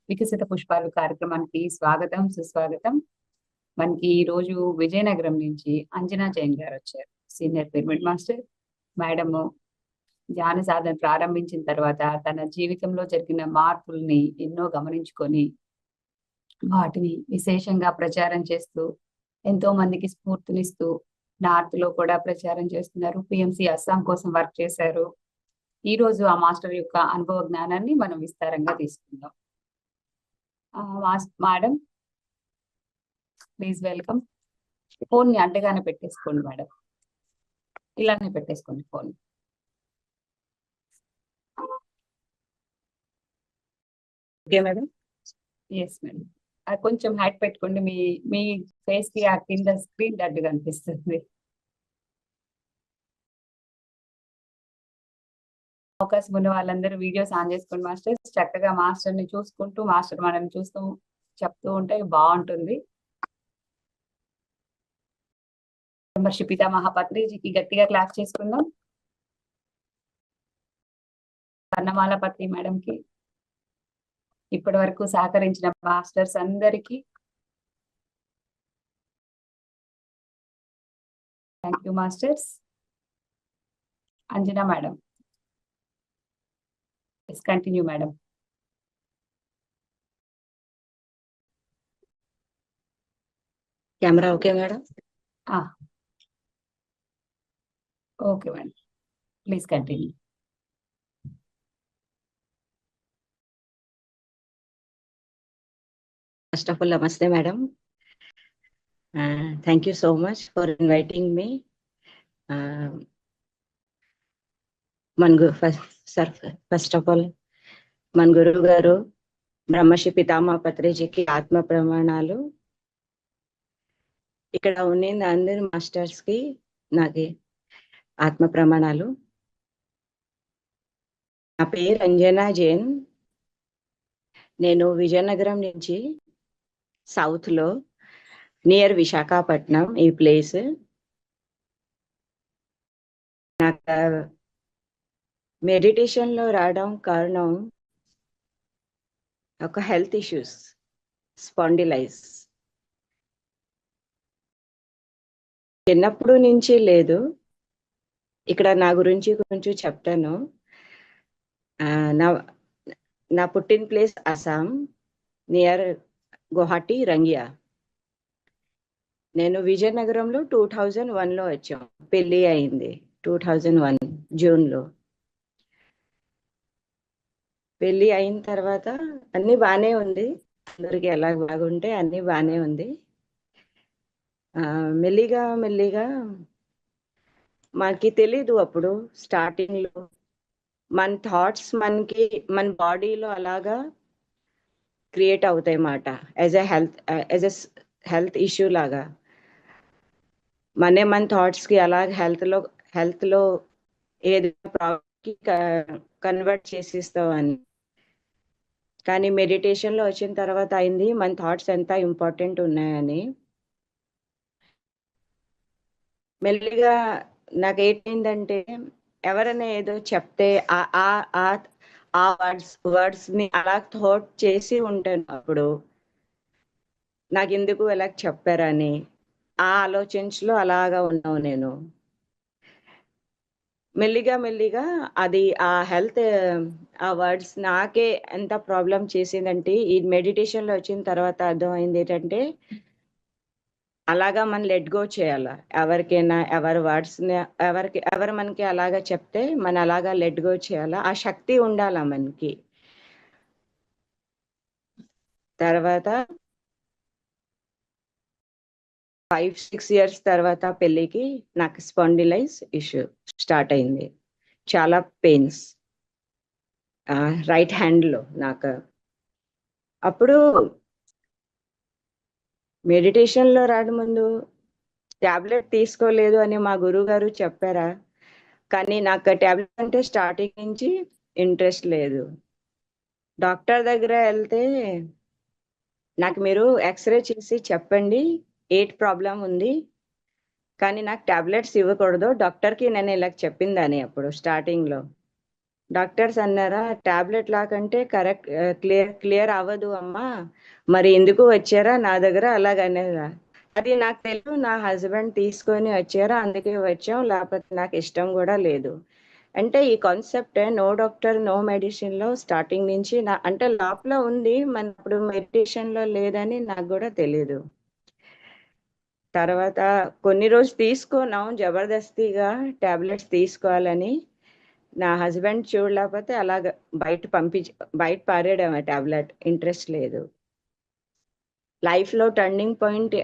వికసిత పుష్పాలు కార్యక్రమానికి స్వాగతం, సుస్వాగతం. మనకి ఈ రోజు విజయనగరం నుంచి అంజనా జైన్ గారు వచ్చారు. Senior pyramid master. మేడము ధ్యాన సాధన ప్రారంభించిన తర్వాత తన జీవితంలో జరిగిన మార్పుల్ని ఎన్నో గమనించుకొని వాటిని విశేషంగా ప్రచారం చేస్తూ ఎంతో మందికి స్ఫూర్తినిస్తూ నార్త్ లో కూడా ప్రచారం చేస్తున్నారు. పిఎంసి అస్సాం కోసం వర్క్ చేశారు. ఈ రోజు ఆ మాస్టర్ యొక్క అనుభవ జ్ఞానాన్ని మనం విస్తారంగా తీసుకుందాం. Madam, please welcome. ఫోన్ ని అడ్డగానే పెట్టేసుకోండి మేడం, ఇలానే పెట్టేసుకోండి phone. Okay madam. Yes madam, అది కొంచెం హైట్ పెట్టుకోండి. మీ మీ ఫేస్ కి ఆ కింద స్క్రీన్ అడ్డు కనిపిస్తుంది. అవకాశం ఉన్న వాళ్ళందరూ వీడియోస్ ఆన్ చేసుకోండి మాస్టర్స్. చక్కగా మాస్టర్ ని చూసుకుంటూ మాస్టర్ మనల్ని చూస్తూ చెప్తూ ఉంటే బాగుంటుంది. శ్రీ పితామహ పత్రిజీకి గట్టిగా క్లాప్ చేసుకుందాం. వర్ణమాల పత్రి మేడం కి, ఇప్పటి వరకు సహకరించిన మాస్టర్స్ అందరికీ thank you masters. Anjana madam, continue madam. Camera okay madam? Okay madam, please continue. First of all, namaste, madam. Thank you so much for inviting me. First of all, మన గురువు గారు బ్రహ్మశ్రీ పితామహ పత్రిజీకి ఆత్మ ప్రమాణాలు. ఇక్కడ ఉన్న అందరి మాస్టర్స్ కి నాకి ఆత్మ ప్రమాణాలు. నా పేరు అంజనా జైన్. నేను విజయనగరం నుంచి సౌత్ లో నియర్ విశాఖపట్నం ఈ ప్లేస్. నాకు మెడిటేషన్ లో రావడం కారణం ఒక హెల్త్ ఇష్యూస్, స్పాండిలైస్. చిన్నప్పుడు నుంచి లేదు. ఇక్కడ నా గురించి కొంచెం చెప్తాను. నా పుట్టిన ప్లేస్ అస్సాం, నియర్ గువాహటి, రంగియా. నేను విజయనగరంలో 2001 లో వచ్చాం. పెళ్లి అయింది 2001 జూన్లో. పెళ్లి అయిన తర్వాత అన్ని బాగానే ఉంది. అందరికి ఎలా బాగుంటే అన్ని బాగానే ఉంది. మెల్లిగా మెల్లిగా మనకి తెలీదు అప్పుడు స్టార్టింగ్ లో మన థాట్స్ మనకి మన బాడీలో అలాగా క్రియేట్ అవుతాయి మాట. యాజ్ ఎ హెల్త్ ఇష్యూ లాగా మన థాట్స్ కి అలాగ హెల్త్ లో ఏదైనా ప్రాబ్లమ్ కన్వర్ట్ చేసిస్తావు అని. కానీ మెడిటేషన్ లో వచ్చిన తర్వాత అయింది మన థాట్స్ ఎంత ఇంపార్టెంట్ ఉన్నాయని. మెల్లిగా నాకు ఏంటంటే ఎవరైనా ఏదో చెప్తే ఆ వర్డ్స్ ని అలా థాట్ చేసి ఉంటాను. అప్పుడు నాకు ఎందుకు ఎలా చెప్పారని ఆ ఆలోచించలో అలాగా ఉన్నావు నేను. మెల్లిగా అది ఆ హెల్త్ ఆ వర్డ్స్ నాకే ఎంత ప్రాబ్లం చేసిందంటే ఈ మెడిటేషన్ లో వచ్చిన తర్వాత అర్థమైంది ఏంటంటే అలాగా మనం లెట్ గో చేయాల. ఎవరికైనా ఎవరి వర్డ్స్ ఎవరు మనకి అలాగా చెప్తే మనం అలాగా లెట్ గో చేయాలా. ఆ శక్తి ఉండాల మనకి. తర్వాత 5-6 years తర్వాత పెళ్ళికి నాకు స్పాండిలైస్ ఇష్యూ స్టార్ట్ అయింది. చాలా పెయిన్స్ రైట్ హ్యాండ్ లో నాకు. అప్పుడు మెడిటేషన్ లో రావడం ముందు టాబ్లెట్ తీసుకోలేదు అని మా గురువు గారు చెప్పారా. కానీ నాకు టాబ్లెట్ అంటే స్టార్టింగ్ నుంచి ఇంట్రెస్ట్ లేదు. డాక్టర్ దగ్గర వెళ్తే నాకు మీరు ఎక్స్రే చేసి చెప్పండి ఏట్ ప్రాబ్లం ఉంది, కానీ నాకు టాబ్లెట్స్ ఇవ్వకూడదు డాక్టర్కి నేను ఇలా చెప్పిందని అప్పుడు స్టార్టింగ్ లో. డాక్టర్స్ అన్నారా, టాబ్లెట్ లాకంటే కరెక్ట్ క్లియర్ అవ్వదు అమ్మా, మరి ఎందుకు వచ్చారా నా దగ్గర అలాగనేదా. అది నాకు తెలుసు, నా హస్బెండ్ తీసుకొని వచ్చారా అందుకే వచ్చాం, లేకపోతే నాకు ఇష్టం కూడా లేదు. అంటే ఈ concept no doctor no medicine లో స్టార్టింగ్ నుంచి నా అంటే లోపల ఉంది, మన ఇప్పుడు మెడిటేషన్ లో లేదని నాకు కూడా తెలియదు. తర్వాత కొన్ని రోజులు తీసుకున్నాం జబర్దస్తిగా టాబ్లెట్స్ తీసుకోవాలని. నా హస్బెండ్ చూడలేకపోతే అలాగ బయట పారేయడం ఆ టాబ్లెట్, ఇంట్రెస్ట్ లేదు. లైఫ్ లో టర్నింగ్ పాయింట్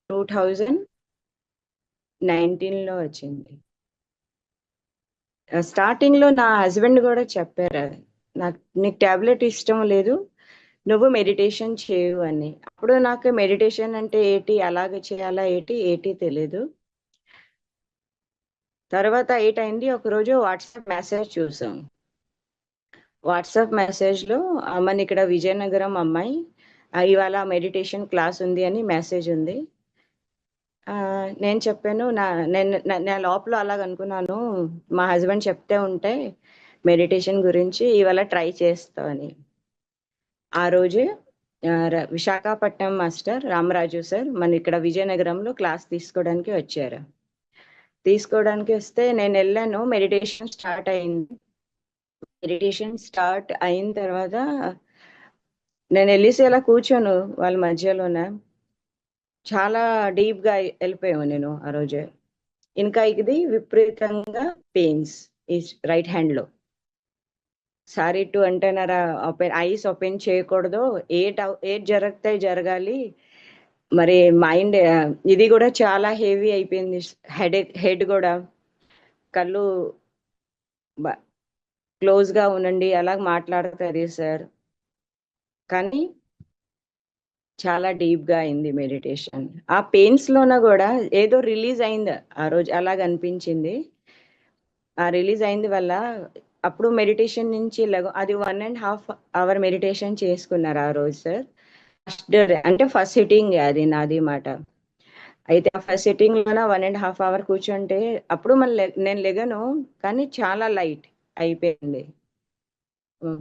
2019లో వచ్చింది. స్టార్టింగ్ లో నా హస్బెండ్ కూడా చెప్పారు, నాకు నీకు టాబ్లెట్ ఇష్టం లేదు, నువ్వు మెడిటేషన్ చేయు అని. అప్పుడు నాకు మెడిటేషన్ అంటే ఏంటి, అలాగ చేయాలా ఏటి తెలీదు. తర్వాత ఏంటైంది, ఒకరోజు వాట్సాప్ మెసేజ్ చూసాం. వాట్సాప్ మెసేజ్ లో మన ఇక్కడ విజయనగరం అమ్మాయి ఇవాళ మెడిటేషన్ క్లాస్ ఉంది అని మెసేజ్ ఉంది. నేను చెప్పాను, నా లోపల అలాగ అనుకున్నాను, మా హస్బెండ్ చెప్తే ఉంటే మెడిటేషన్ గురించి ఇవాళ ట్రై చేస్తామని. ఆ రోజు విశాఖపట్నం మాస్టర్ రామరాజు సార్ మన ఇక్కడ విజయనగరంలో క్లాస్ తీసుకోవడానికి వస్తే నేను వెళ్ళాను. మెడిటేషన్ స్టార్ట్ అయిన తర్వాత నేను వెళ్ళేసి అలా కూర్చోను వాళ్ళ మధ్యలోనే, చాలా డీప్ గా వెళ్ళిపోయాము నేను ఆ రోజే. ఇంకా ఇది విపరీతంగా పెయిన్స్ ఈ రైట్ హ్యాండ్ లో. సారీ టు అంటేనారా, ఐస్ ఓపెన్ చేయకూడదు, ఏట్ జరగాలి. మరి మైండ్ ఇది కూడా చాలా హెవీ అయిపోయింది, హెడ్ కూడా. కళ్ళు క్లోజ్ గా ఉండండి అలాగ మాట్లాడతారు సార్. కానీ చాలా డీప్ గా అయింది మెడిటేషన్. ఆ పెయిన్స్ లోన కూడా ఏదో రిలీజ్ అయింది ఆ రోజు, అలాగ అనిపించింది. ఆ రిలీజ్ అయింది వల్ల అప్పుడు మెడిటేషన్ నుంచి అది 1.5 hour మెడిటేషన్ చేసుకున్నారు ఆ రోజు సార్. అంటే ఫస్ట్ సిట్టింగ్ అది నాది మాట. అయితే ఆ ఫస్ట్ సిట్టింగ్ లోన 1.5 hour కూర్చుంటే అప్పుడు నేను లెగను, కానీ చాలా లైట్ అయిపోయింది,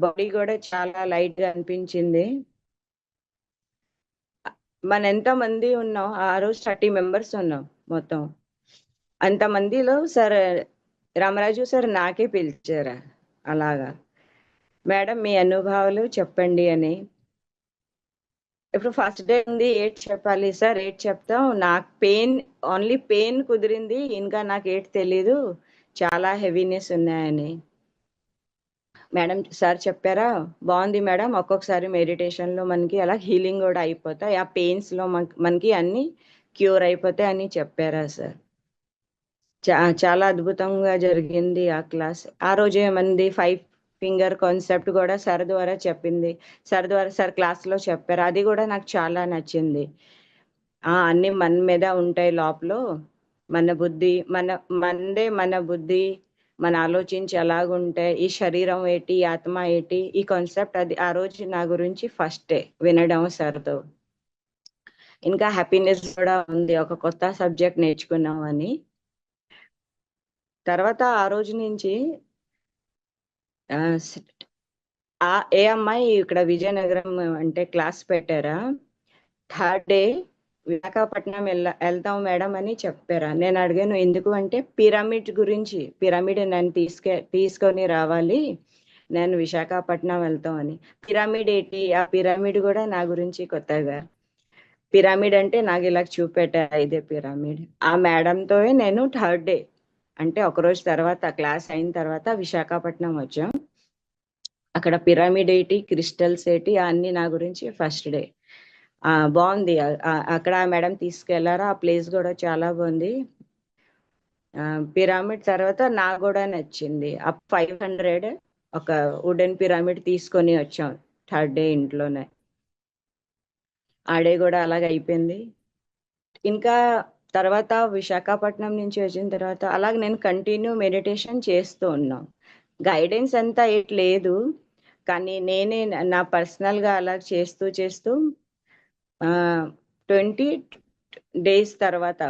బాడీ కూడా చాలా లైట్ గా అనిపించింది. మన ఎంత మంది ఉన్నాం ఆ రోజు, 30 members ఉన్నాం మొత్తం. అంతమందిలో సార్ రామరాజు సార్ నాకే పిలిచారా అలాగా, మేడం మీ అనుభవాలు చెప్పండి అని. ఇప్పుడు ఫస్ట్ డే ఉంది, చెప్పాలి సార్, చెప్తాం. నాకు ఓన్లీ పెయిన్ కుదిరింది, ఇంకా నాకు తెలీదు, చాలా హెవీనెస్ ఉన్నాయని. మేడం సార్ చెప్పారా, బాగుంది మేడం, ఒక్కొక్కసారి మెడిటేషన్ లో మనకి అలా హీలింగ్ కూడా అయిపోతాయి, ఆ పెయిన్స్ లో మనకి అన్ని క్యూర్ అయిపోతాయి అని చెప్పారా సార్. చాలా అద్భుతంగా జరిగింది ఆ క్లాస్. ఆ రోజే మంది 5 finger కాన్సెప్ట్ కూడా సార్ ద్వారా చెప్పింది, సార్ క్లాస్ లో చెప్పారు, అది కూడా నాకు చాలా నచ్చింది. అన్ని మన మీద ఉంటాయి లోపల, మన బుద్ధి మన బుద్ధి మన ఆలోచించి ఎలాగుంటాయి, ఈ శరీరం ఏంటి, ఆత్మ ఏంటి, ఈ కాన్సెప్ట్ అది ఆ రోజు నా గురించి ఫస్ట్ డే వినడం సార్తో. ఇంకా హ్యాపీనెస్ కూడా ఉంది, ఒక కొత్త సబ్జెక్ట్ నేర్చుకున్నాం అని. తర్వాత ఆ రోజు నుంచి ఏ అమ్మాయి ఇక్కడ విజయనగరం అంటే క్లాస్ పెట్టారా, థర్డ్ డే విశాఖపట్నం వెళ్తాం మేడం అని చెప్పారా. నేను అడిగాను ఎందుకు అంటే, పిరమిడ్ నన్ను తీసుకొని రావాలి, నేను విశాఖపట్నం వెళ్తాం అని. పిరమిడ్ ఏంటి, ఆ పిరమిడ్ కూడా నా గురించి కొత్తగా. పిరమిడ్ అంటే నాకు ఇలా చూపెట్టారు, ఇదే పిరమిడ్. ఆ మేడంతో నేను థర్డ్ డే అంటే ఒకరోజు తర్వాత క్లాస్ అయిన తర్వాత విశాఖపట్నం వచ్చాం. అక్కడ పిరమిడ్ ఏంటి, క్రిస్టల్స్ ఏంటి అన్ని నా గురించి ఫస్ట్ డే. బాగుంది, అక్కడ మేడం తీసుకెళ్లారా, ఆ ప్లేస్ కూడా చాలా బాగుంది. పిరమిడ్ తర్వాత నాకు కూడా నచ్చింది. 500 ఒక వుడెన్ పిరమిడ్ తీసుకొని వచ్చాం థర్డ్ డే ఇంట్లోనే. ఆ డే కూడా అలాగే అయిపోయింది. ఇంకా తర్వాత విశాఖపట్నం నుంచి వచ్చిన తర్వాత అలాగే నేను కంటిన్యూ మెడిటేషన్ చేస్తూ ఉన్నాం. గైడెన్స్ అంతా లేదు, కానీ నేనే నా పర్సనల్గా అలా చేస్తూ 20 days తర్వాత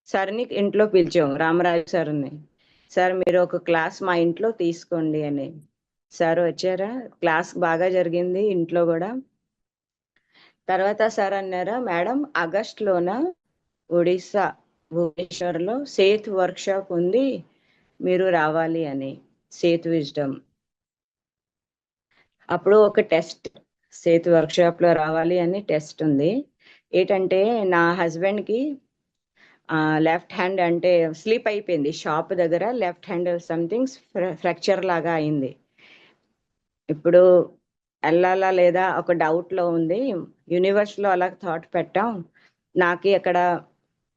సార్ని ఇంట్లో పిలిచాం, రామరాజు సార్ని. సార్ మీరు ఒక క్లాస్ మా ఇంట్లో తీసుకోండి అని. సార్ వచ్చారా, క్లాస్ బాగా జరిగింది ఇంట్లో కూడా. తర్వాత సార్ అన్నారా, మేడం ఆగస్టులోన ఒడిస్సా భువనేశ్వర్లో సేత్ వర్క్షాప్ ఉంది, మీరు రావాలి అని. సేత్ విజ్డమ్. అప్పుడు ఒక టెస్ట్, సేత్ వర్క్షాప్ లో రావాలి అని టెస్ట్ ఉంది. ఏంటంటే నా హస్బెండ్ కి లెఫ్ట్ హ్యాండ్ అంటే స్లిప్ అయిపోయింది షాప్ దగ్గర, లెఫ్ట్ హ్యాండ్ సంథింగ్ ఫ్రాక్చర్ లాగా అయింది. ఇప్పుడు వెళ్ళాలా లేదా ఒక డౌట్ లో ఉంది. యూనివర్స్ లో అలా థాట్ పెట్టాం. నాకు అక్కడ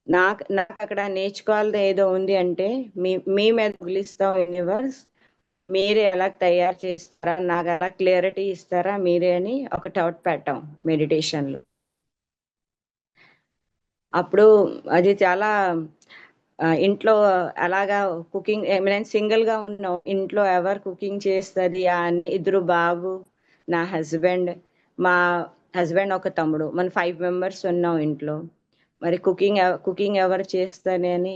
నాకు అక్కడ నేర్చుకోవాలని ఏదో ఉంది అంటే మీ మీద వదిలిస్తాం యూనివర్స్, మీరే ఎలా తయారు చేస్తారా, నాకు ఎలా క్లియరిటీ ఇస్తారా మీరే అని ఒక డౌట్ పెట్టాం మెడిటేషన్లో. అప్పుడు అది చాలా ఇంట్లో అలాగా కుకింగ్, నేను సింగిల్ గా ఉన్నాం ఇంట్లో, ఎవరు కుకింగ్ చేస్తుంది అని. ఇద్దరు బాబు, నా హస్బెండ్, మా హస్బెండ్ ఒక తమ్ముడు, మన 5 మెంబర్స్ ఉన్నాం ఇంట్లో. మరి కుకింగ్ ఎవరు చేస్తానే అని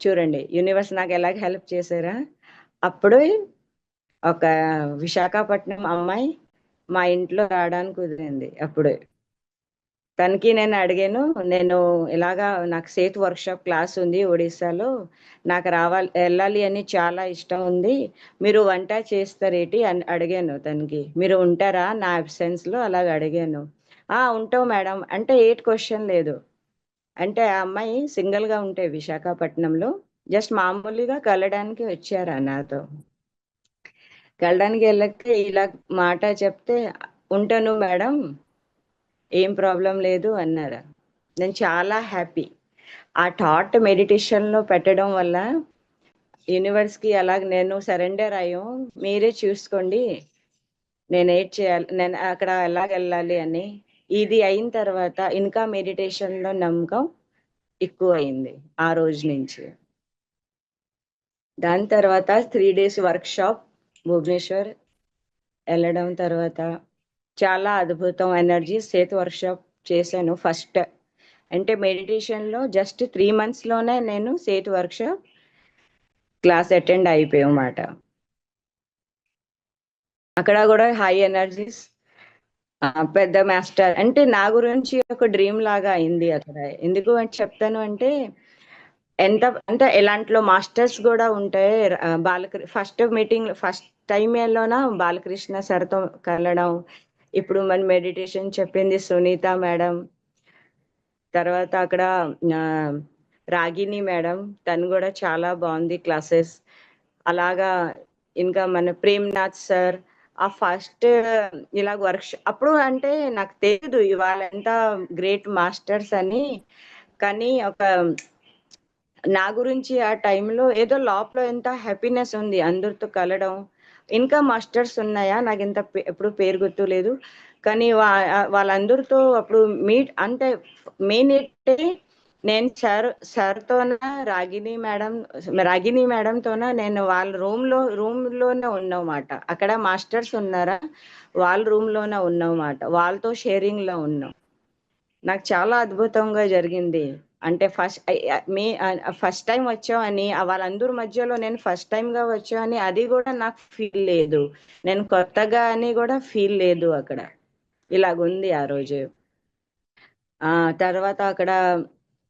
చూడండి యూనివర్స్ నాకు ఎలాగ హెల్ప్ చేశారా. అప్పుడు ఒక విశాఖపట్నం అమ్మాయి మా ఇంట్లో రావడానికి కుదిరింది. అప్పుడు తనకి నేను అడిగాను, నేను ఇలాగా నాకు సేత్ వర్క్షాప్ క్లాస్ ఉంది ఒడిస్సాలో, నాకు వెళ్ళాలి అని చాలా ఇష్టం ఉంది, మీరు వంట చేస్తారేటి అని అడిగాను తనకి. మీరు ఉంటారా నా అబ్సెన్స్ లో అలాగ అడిగాను. ఉంటాం మేడం అంటే 8 క్వశ్చన్ లేదు. అంటే ఆ అమ్మాయి సింగిల్ గా ఉంటే విశాఖపట్నంలో జస్ట్ మామూలుగా కలడానికి వచ్చారా నాతో. కలడానికి వెళ్ళక ఇలా మాట చెప్తే, ఉంటాను మేడం ఏం ప్రాబ్లం లేదు అన్నారు. నేను చాలా హ్యాపీ. ఆ థాట్ మెడిటేషన్ లో పెట్టడం వల్ల యూనివర్స్ కి అలాగ నేను సరెండర్ అయ్యాం, మీరే చూసుకోండి నేను ఏం చేయాలి, నేను అక్కడ ఎలాగ వెళ్ళాలి అని. ఇది అయిన తర్వాత ఇంకా మెడిటేషన్ లో నమ్మకం ఎక్కువ అయింది ఆ రోజు నుంచి. దాని తర్వాత 3 days వర్క్ షాప్ భువనేశ్వర్ వెళ్ళడం తర్వాత చాలా అద్భుతం ఎనర్జీ. సేత్ వర్క్షాప్ చేశాను ఫస్ట్. అంటే మెడిటేషన్ లో జస్ట్ 3 months లోనే నేను సేత్ వర్క్షాప్ క్లాస్ అటెండ్ అయిపోయామాట. అక్కడ కూడా హై ఎనర్జీస్, పెద్ద మాస్టర్ అంటే నా గురించి ఒక డ్రీమ్ లాగా అయింది అక్కడ. ఎందుకు అని చెప్తాను అంటే, ఎంత అంటే ఎలాంటిలో మాస్టర్స్ కూడా ఉంటాయి. ఫస్ట్ మీటింగ్ ఫస్ట్ టైంలోన బాలకృష్ణ సార్తో కలవడం, ఇప్పుడు మన మెడిటేషన్ చెప్పింది సునీత మేడం, తర్వాత అక్కడ రాగిని మేడం, తను కూడా చాలా బాగుంది క్లాసెస్. అలాగా ఇంకా మన ప్రేమ్నాథ్ సార్, ఆ ఫస్ట్ ఇలా అప్పుడు అంటే నాకు తెలియదు ఇవాళ ఎంత గ్రేట్ మాస్టర్స్ అని. కానీ ఒక నా గురించి ఆ టైంలో ఏదో లోపల ఎంత హ్యాపీనెస్ ఉంది అందరితో కలవడం. ఇంకా మాస్టర్స్ ఉన్నాయా నాకు ఇంత ఎప్పుడు పేరు గుర్తు లేదు, కానీ వాళ్ళందరితో అప్పుడు మీట్ అంటే మెయిన్ ఏంటంటే నేను సార్తోన రాగిని మేడంతోన నేను వాళ్ళ రూమ్ లోనే ఉన్నమాట. అక్కడ మాస్టర్స్ ఉన్నారా, వాళ్ళ రూమ్ లోనే ఉన్నమాట, వాళ్ళతో షేరింగ్ లో ఉన్నాం. నాకు చాలా అద్భుతంగా జరిగింది. అంటే ఫస్ట్ టైం వచ్చామని వాళ్ళందరి మధ్యలో నేను ఫస్ట్ టైం గా వచ్చామని అది కూడా నాకు ఫీల్ లేదు, నేను కొత్తగా అని కూడా ఫీల్ లేదు అక్కడ. ఇలాగుంది ఆ రోజు. తర్వాత అక్కడ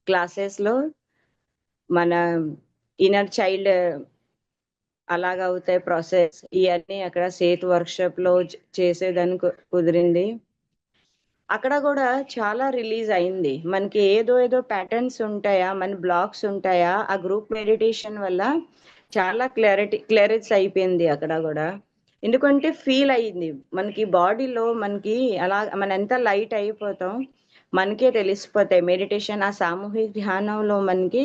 క్లాసెస్ లో మన ఇన్నర్ చైల్డ్ అలాగ అవుతాయి ప్రాసెస్, ఇవన్నీ అక్కడ సేత్ వర్క్షాప్ లో చేసేదానికి కుదిరింది. అక్కడ కూడా చాలా రిలీజ్ అయింది. మనకి ఏదో ప్యాటర్న్స్ ఉంటాయా, మన బ్లాక్స్ ఉంటాయా, ఆ గ్రూప్ మెడిటేషన్ వల్ల చాలా క్లారిటీ అయిపోయింది అక్కడ కూడా. ఎందుకంటే ఫీల్ అయ్యింది మనకి బాడీలో, మనకి అలా మన ఎంత లైట్ అయిపోతాం మనకే తెలిసిపోతాయి. మెడిటేషన్ ఆ సామూహిక ధ్యానంలో మనకి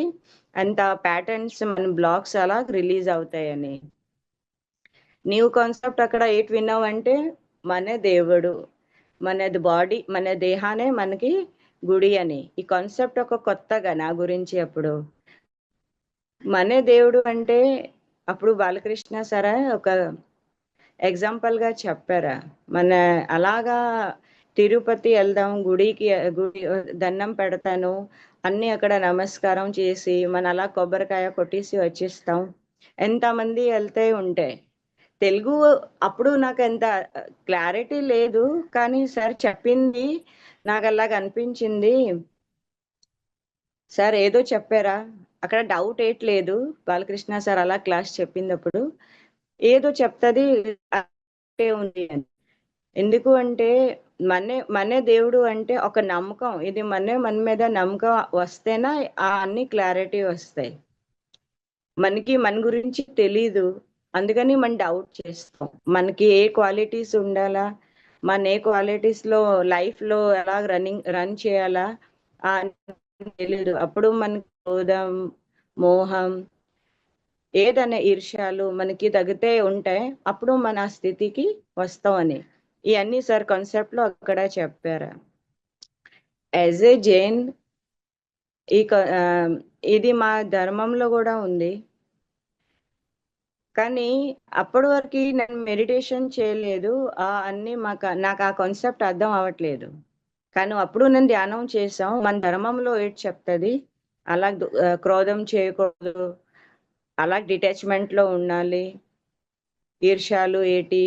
అంత ప్యాటర్న్స్, మన బ్లాక్స్ అలా రిలీజ్ అవుతాయని. న్యూ కాన్సెప్ట్ అక్కడ ఏంటి విన్నామంటే, మన దేవుడు, మనది బాడీ, మన దేహానే మనకి గుడి అని. ఈ కాన్సెప్ట్ ఒక కొత్తగా నా గురించి. అప్పుడు మన దేవుడు అంటే అప్పుడు బాలకృష్ణ సార్ ఒక ఎగ్జాంపుల్ గా చెప్పారా, మన అలాగా తిరుపతి వెళ్దాం, గుడి దండం పెడతాను, అన్ని అక్కడ నమస్కారం చేసి మన అలా కొబ్బరికాయ కొట్టేసి వచ్చేస్తాం. ఎంతమంది వెళ్తే ఉంటే తెలుగు అప్పుడు నాకు ఎంత క్లారిటీ లేదు, కానీ సార్ చెప్పింది నాకు అలాగ అనిపించింది. సార్ ఏదో చెప్పారా, అక్కడ డౌట్ ఏట్లేదు. బాలకృష్ణ సార్ అలా క్లాస్ చెప్పినప్పుడు ఏదో చెప్తుంది ఉంది అని. ఎందుకు అంటే మనే దేవుడు అంటే ఒక నమ్మకం, ఇది మన మీద నమ్మకం వస్తేనా ఆ అన్ని క్లారిటీ వస్తాయి. మనకి మన గురించి తెలీదు, అందుకని మనం డౌట్ చేస్తాం. మనకి ఏ క్వాలిటీస్ ఉండాలా, మన ఏ క్వాలిటీస్ లో లైఫ్ లో ఎలా రన్ చేయాలా తెలీదు. అప్పుడు మనకి క్రోధం, మోహం, ఏదనే ఈర్ష్యాలు మనకి తగ్గితే ఉంటే అప్పుడు మన స్థితికి వస్తామని ఇవన్నీ సార్ కాన్సెప్ట్ లో అక్కడ చెప్పారు. యాజ్ ఏ జైన్ ఇది మా ధర్మంలో కూడా ఉంది, కానీ అప్పటి వరకు నేను మెడిటేషన్ చేయలేదు. అన్ని నాకు ఆ కాన్సెప్ట్ అర్థం అవ్వట్లేదు. కానీ అప్పుడు నేను ధ్యానం చేసాం. మన ధర్మంలో ఏంటి చెప్తుంది, అలా క్రోధం చేయకూడదు, అలా డిటాచ్మెంట్ లో ఉండాలి, ఈర్ష్యాలు ఏటి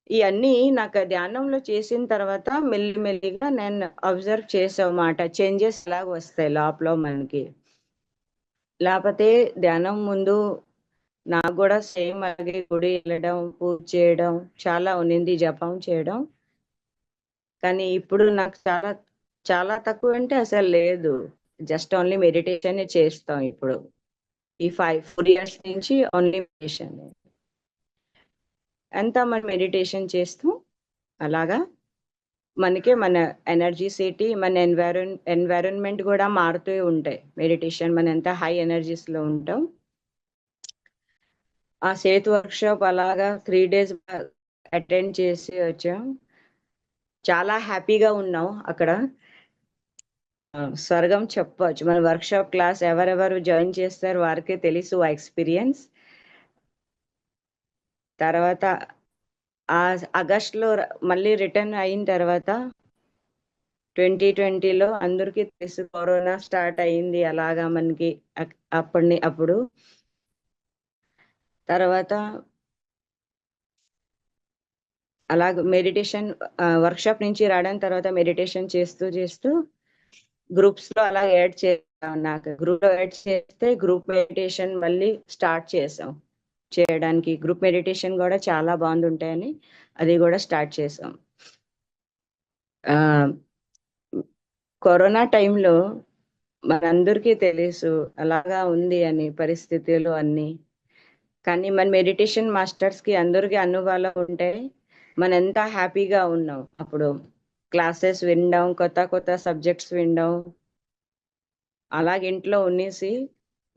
ఇవన్నీ నాకు ధ్యానంలో చేసిన తర్వాత మెల్లిమెల్లిగా నేను అబ్జర్వ్ చేసామాట. చేంజెస్ లాగా వస్తాయి లోపల మనకి. లేకపోతే ధ్యానం ముందు నాకు కూడా సేమ్ అలాగే గుడి వెళ్ళడం, పూజ చేయడం చాలా ఉన్నింది, జపం చేయడం. కానీ ఇప్పుడు నాకు చాలా చాలా తక్కువ అంటే అసలు లేదు. జస్ట్ ఓన్లీ మెడిటేషన్ చేస్తాం ఇప్పుడు. ఈ 4 years నుంచి ఓన్లీ మెడిటేషన్. అంతా మనం మెడిటేషన్ చేస్తూ అలాగా మనకే మన ఎనర్జీ సిటీ, మన ఎన్వైరన్మెంట్ కూడా మారుతూ ఉంటాయి. మెడిటేషన్ మనం ఎంత హై ఎనర్జీస్ లో ఉంటాం. ఆ సేతు వర్క్షాప్ అలాగా 3 days అటెండ్ చేసి వచ్చాం. చాలా హ్యాపీగా ఉన్నాం అక్కడ. స్వర్గం చెప్పవచ్చు. మన వర్క్షాప్ క్లాస్ ఎవరెవరు జాయిన్ చేస్తారు వారికే తెలుసు ఆ ఎక్స్పీరియన్స్. తర్వాత ఆగస్ట్ లో మళ్ళీ రిటర్న్ అయిన తర్వాత 2020లో అందరికీ తెలుసు కరోనా స్టార్ట్ అయింది అలాగా మనకి. అప్పుడు తర్వాత అలాగ మెడిటేషన్ వర్క్షాప్ నుంచి రావడం తర్వాత మెడిటేషన్ చేస్తూ చేస్తూ గ్రూప్స్ లో అలా యాడ్ చేసాం. నాకు గ్రూప్ లో యాడ్ చేస్తే గ్రూప్ మెడిటేషన్ మళ్ళీ స్టార్ట్ చేసాం చేయడానికి. గ్రూప్ మెడిటేషన్ కూడా చాలా బాగుంటాయని అది కూడా స్టార్ట్ చేసాం. కరోనా టైంలో మనందరికీ తెలుసు అలాగా ఉంది అని పరిస్థితులు అన్ని. కానీ మన మెడిటేషన్ మాస్టర్స్ కి అందరికీ అనుభవాలు ఉంటాయి. మనం ఎంత హ్యాపీగా ఉన్నాం అప్పుడు. క్లాసెస్ వినడం, కొత్త కొత్త సబ్జెక్ట్స్ వినడం, అలాగే ఇంట్లో ఉన్నేసి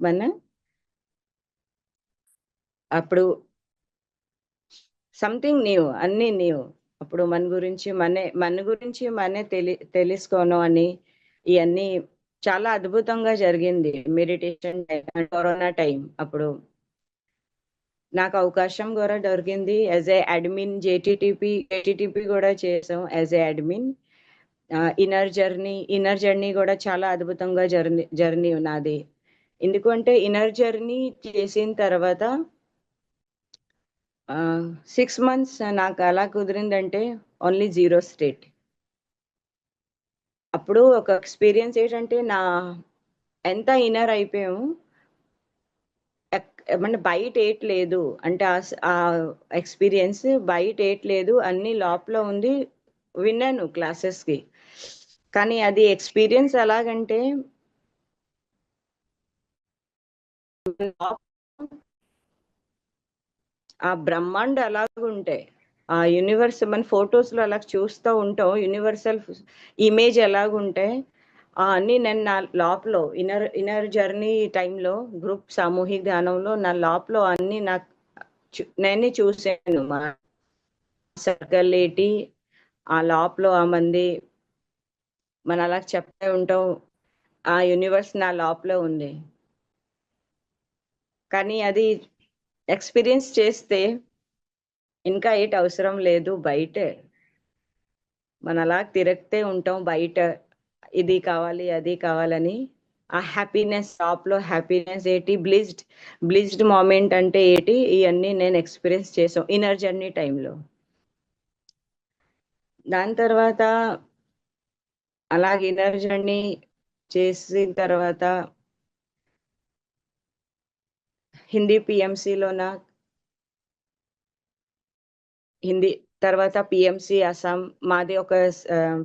మన అప్పుడు సంథింగ్ న్యూ, అన్ని న్యూ. అప్పుడు మన గురించి మనే తెలుసుకోను అని ఇవన్నీ చాలా అద్భుతంగా జరిగింది మెడిటేషన్ కరోనా టైం. అప్పుడు నాకు అవకాశం కూడా దొరికింది యాజ్ ఏ అడ్మిన్. జేటీటీపీ కూడా చేసాం as a admin. Inner journey కూడా చాలా అద్భుతంగా జర్నీ ఉన్నది. ఎందుకంటే ఇన్నర్ జర్నీ చేసిన తర్వాత 6 months నాకు ఎలా కుదిరిందంటే ఓన్లీ 0 state. అప్పుడు ఒక ఎక్స్పీరియన్స్ ఏంటంటే ఎంత ఇన్నర్ అయిపోయాము, మన బయట ఏట్లేదు అంటే ఆ ఎక్స్పీరియన్స్ బయట ఏట్లేదు, అన్ని లోపల ఉంది. విన్నాను క్లాసెస్ కి, కానీ అది ఎక్స్పీరియన్స్ ఎలాగంటే ఆ బ్రహ్మాండ ఎలాగుంటాయి, ఆ యూనివర్స్ మన ఫొటోస్ లో అలా చూస్తూ ఉంటాం. యూనివర్సల్ ఇమేజ్ ఎలాగుంటాయి అన్ని నేను నా లోపల ఇన్నర్ జర్నీ టైంలో గ్రూప్ సామూహిక ధ్యానంలో నా లోపల అన్ని నేనే చూశాను. మా సర్కిల్ ఏంటి, ఆ లోపల ఆ మంది మన అలా చెప్తూ ఉంటాం. ఆ యూనివర్స్ నా లోపల ఉంది. కానీ అది ఎక్స్పీరియన్స్ చేస్తే ఇంకా ఏటి అవసరం లేదు. బయటే మన అలా తిరగతే ఉంటాం, బయట ఇది కావాలి అది కావాలని. ఆ హ్యాపీనెస్, టాప్‌లో హ్యాపీనెస్ ఏటి, బ్లిస్డ్ మూమెంట్ అంటే ఏటి, ఇయన్నీ నేను ఎక్స్‌పీరియన్స్ చేసాం ఇన్నర్ జర్నీ టైమ్‌లో. దాని తర్వాత అలాగే ఇన్నర్ జర్నీ చేసిన తర్వాత హిందీ పీఎంసీలోన హిందీ తర్వాత పీఎంసీ అస్సాం. మాది ఒక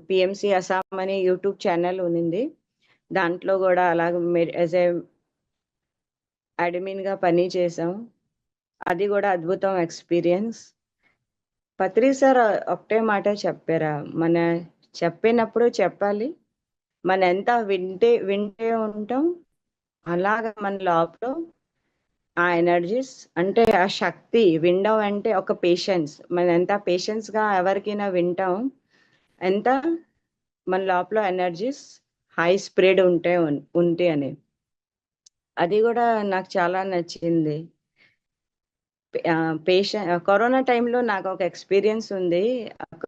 పీఎంసీ అస్సాం అనే యూట్యూబ్ ఛానల్ ఉన్నింది. దాంట్లో కూడా అలాగ యాజ్ ఏ అడ్మిన్‌గా పని చేసాం. అది కూడా అద్భుతం ఎక్స్‌పీరియన్స్. పత్రి సార్ ఒకటే మాట చెప్పారా, మన చెప్పినప్పుడు చెప్పాలి. మనం ఎంత వింటే వింటే ఉంటాం. అలాగ మన లోపల ఆ ఎనర్జీస్ అంటే ఆ శక్తి వినడం అంటే ఒక పేషెన్స్. మనం ఎంత పేషెన్స్‌గా ఎవరికైనా వింటాం, ఎంత మన లోపల ఎనర్జీస్ హై స్ప్రెడ్ ఉంటాయి అని. అది కూడా నాకు చాలా నచ్చింది. కరోనా టైంలో నాకు ఒక ఎక్స్‌పీరియన్స్ ఉంది. ఒక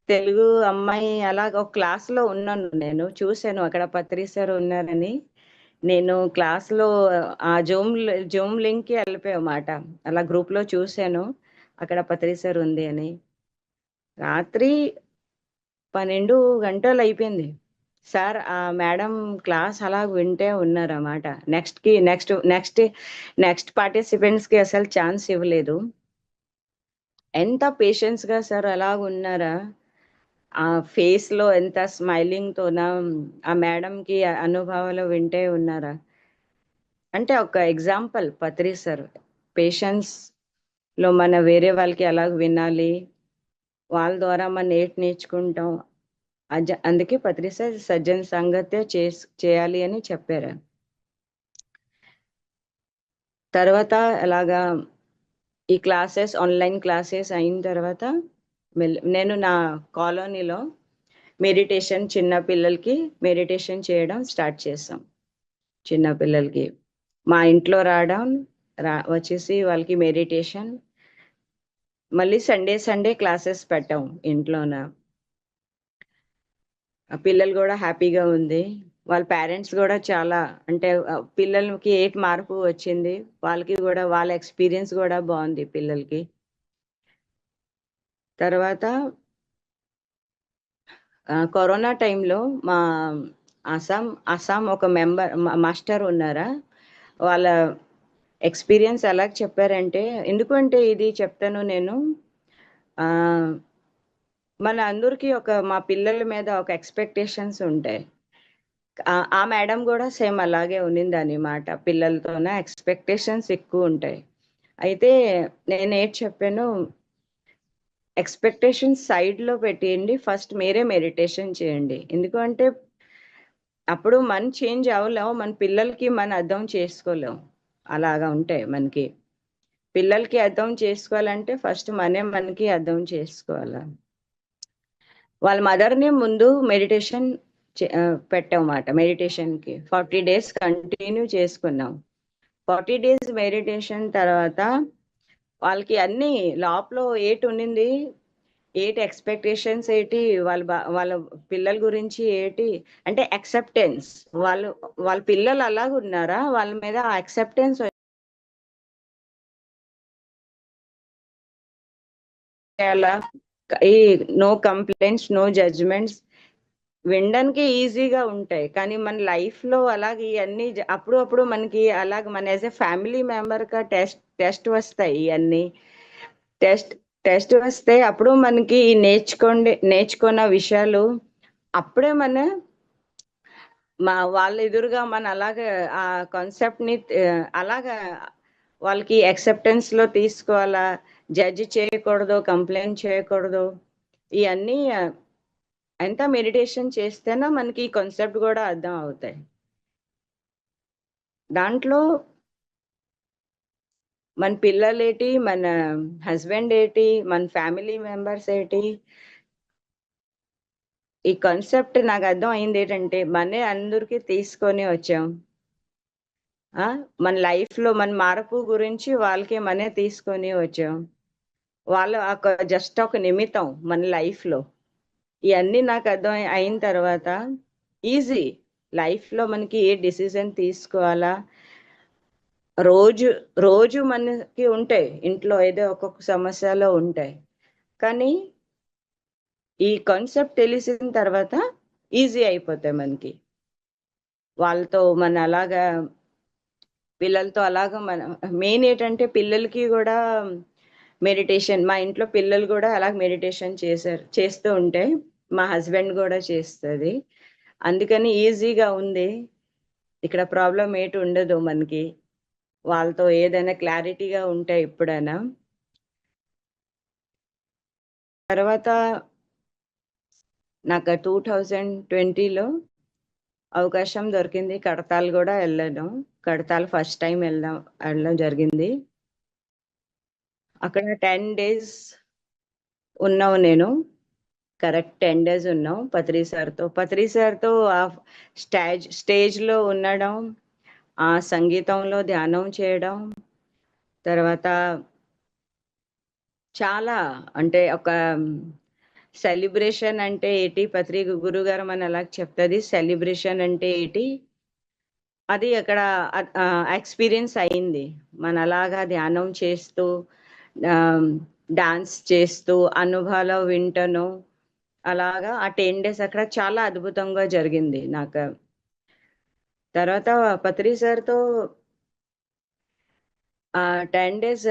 తెలుగు అమ్మాయి అలాగ ఒక క్లాస్‌లో ఉన్నాను నేను. చూసాను అక్కడ పత్రి సార్ ఉన్నారని. నేను క్లాస్‌లో ఆ జూమ్ లింక్‌కి ఎళ్ళిపోయామాట. అలా గ్రూప్‌లో చూసాను. అక్కడ పత్రి సార్ ఉంది అని. రాత్రి 12 గంటలయిపోయింది. సార్ మేడం క్లాస్ అలాగ వింటే ఉన్నారన్నమాట. నెక్స్ట్ పార్టిసిపెంట్స్‌కి అసలు ఛాన్స్ ఇవ్వలేదు. ఎంత పేషెన్స్‌గా సార్ అలాగున్నారా? ఆ ఫేస్‌లో ఎంత స్మైలింగ్‌తోన ఆ మేడంకి అనుభవాలు వింటే ఉన్నారా? అంటే ఒక ఎగ్జాంపుల్ పత్రి సార్. పేషెన్స్‌లో మన వేరే వాళ్ళకి ఎలాగ వినాలి, వాళ్ళ ద్వారా మనం ఏటి నేర్చుకుంటాం. అందుకే పత్రి సార్ సజ్జన సాంగత్య చేయాలి అని చెప్పారు. తర్వాత అలాగా ఈ ఆన్‌లైన్ క్లాసెస్ అయిన తర్వాత నేను నా కాలనీలో చిన్న పిల్లలకి మెడిటేషన్ చేయడం స్టార్ట్ చేశాం. చిన్న పిల్లలకి. మా ఇంట్లో రావడం, వచ్చేసి వాళ్ళకి మెడిటేషన్. మళ్ళీ సండే క్లాసెస్ పెట్టాం ఇంట్లోన. ఆ పిల్లలు గూడా హ్యాపీగా ఉంది. వాళ్ళ పేరెంట్స్ గూడా చాలా అంటే పిల్లలకి ఏటి మార్పు వచ్చింది. వాళ్ళకి గూడా వాళ్ళ ఎక్స్‌పీరియన్స్ గూడా బావుంది పిల్లలకి. తర్వాత కరోనా టైంలో మా అస్సాం ఒక మాస్టర్ ఉన్నారా? వాళ్ళ ఎక్స్‌పీరియన్స్ ఎలాగ చెప్పారంటే, ఎందుకంటే ఇది చెప్తాను నేను. ఆహ్, మన అందరికి మా పిల్లల మీద ఒక ఎక్స్‌పెక్టేషన్స్ ఉంటాయి. ఆ మేడం గూడా సేమ్ అలాగే ఉన్నిందనమాట. పిల్లలతోన ఎక్స్‌పెక్టేషన్స్ ఎక్కువుంటాయి. అయితే నేనేటి చెప్పాను, ఎక్స్‌పెక్టేషన్స్ సైడ్‌లో పెట్టేయండి. ఫస్ట్ మీరే మెడిటేషన్ చేయండి. ఎందుకంటే అప్పుడు మనం చేంజ్ అవ్వలేం. మన పిల్లలకి మనం అర్థం చేసుకోలేం. అలాగా ఉంటాయి మనకి. పిల్లలకి అర్థం చేసుకోవాలంటే ఫస్ట్ మనకి అర్థం చేసుకోవాల. వాళ్ళ మదర్‌ని ముందు మెడిటేషన్ పెట్టామాట మెడిటేషన్‌కి. 40 డేస్ కంటిన్యూ చేసుకున్నాం. 40 డేస్ మెడిటేషన్ తర్వాత వాళ్ళకి అన్నీ లోపల ఏటున్నింది, ఏటి ఎక్స్‌పెక్టేషన్స్ ఏటి, వాళ్ళ పిల్లల గురించి ఏటి అంటే యాక్సెప్టెన్స్. వాళ్ళ పిల్లలు అలాగున్నారా? వాళ్ళ మీద ఆ యాక్సెప్టెన్స్ వచ్చేయాలా? ఈ నో కంప్లెయింట్స్, నో జడ్జ్‌మెంట్స్ వినడానికి ఈజీగా ఉంటాయి. కానీ మన లైఫ్‌లో అలాగే ఇయన్నీ అప్పుడు మనకి అలాగ మన యాస్ ఎ ఫ్యామిలీ మెంబర్‌గా టెస్ట్ వస్తాయి ఇయన్నీ. టెస్ట్ టెస్ట్ వస్తే అప్పుడు మనకి ఈ నేర్చుకున్న విషయాలు అప్పుడే వాళ్ళ ఎదురుగా మన అలాగా ఆ కాన్సెప్ట్‌ని అలాగా వాళ్ళకి యాక్సెప్టెన్స్‌లో తీసుకోవాలా, జడ్జ్ చేయకూడదు, కంప్లెయింట్ చేయకూడదు. ఇయన్నీ ఎంత మెడిటేషన్ చేస్తేనే మనకి ఈ కాన్సెప్ట్ గూడా అర్థం అవుతాయి. దాంట్లో మన పిల్లలేటి, మన హస్బెండ్ ఏటి, మన ఫ్యామిలీ మెంబర్స్ ఏటి, ఈ కాన్సెప్ట్ నాకు అర్థం అయిందేటంటే, మనే అందరికి తీసుకొని వచ్చాం. ఆ! మన లైఫ్‌లో మన మార్పు గురించి వాళ్ళకి మనే తీసుకొని వచ్చాం. వాళ్ళు జస్ట్ ఒక నిమిత్తం మన లైఫ్‌లో. ఇయన్నీ నాకు అర్థం అయిన తర్వాత ఈజీ. లైఫ్లో మనకి ఏ డిసిజన్ తీసుకోవాలా, రోజు రోజు మనకి ఉంటాయి ఇంట్లో ఏదో ఒక్కొక్క సమస్యలో ఉంటాయి. కానీ ఈ కాన్సెప్ట్ తెలిసిన తర్వాత ఈజీ అయిపోతాయి మనకి. వాళ్ళతో మన అలాగా పిల్లలతో అలాగా మన మెయిన్ ఏంటంటే పిల్లలకి కూడా మెడిటేషన్, మా ఇంట్లో పిల్లలు కూడా అలాగ మెడిటేషన్ చేస్తూ ఉంటే మా హస్బెండ్ కూడా చేస్తుంది. అందుకని ఈజీగా ఉంది. ఇక్కడ ప్రాబ్లం ఏంటి ఉండదు మనకి. వాళ్ళతో ఏదైనా క్లారిటీగా ఉంటే ఎప్పుడైనా. తర్వాత నాకు 2020లో అవకాశం దొరికింది. కడతాల్ కూడా వెళ్ళాను. కడతాల్ ఫస్ట్ టైం వెళ్ళడం జరిగింది. అక్కడ 10 days ఉన్నావు నేను. కరెక్ట్ 10 days ఉన్నాం పత్రి సార్తో ఆ స్టేజ్లో ఉండడం, ఆ సంగీతంలో ధ్యానం చేయడం, తర్వాత చాలా అంటే ఒక సెలబ్రేషన్ అంటే ఏంటి, పత్రి గురుగారు మన అలా చెప్తుంది సెలబ్రేషన్ అంటే ఏంటి, అది అక్కడ ఎక్స్పీరియన్స్ అయింది. మన అలాగా ధ్యానం చేస్తూ డాన్స్ చేస్తూ అనుభవాలు వింటాను. అలాగా ఆ 10 days అక్కడ చాలా అద్భుతంగా జరిగింది నాకు. తర్వాత పత్రి సార్తో 10 days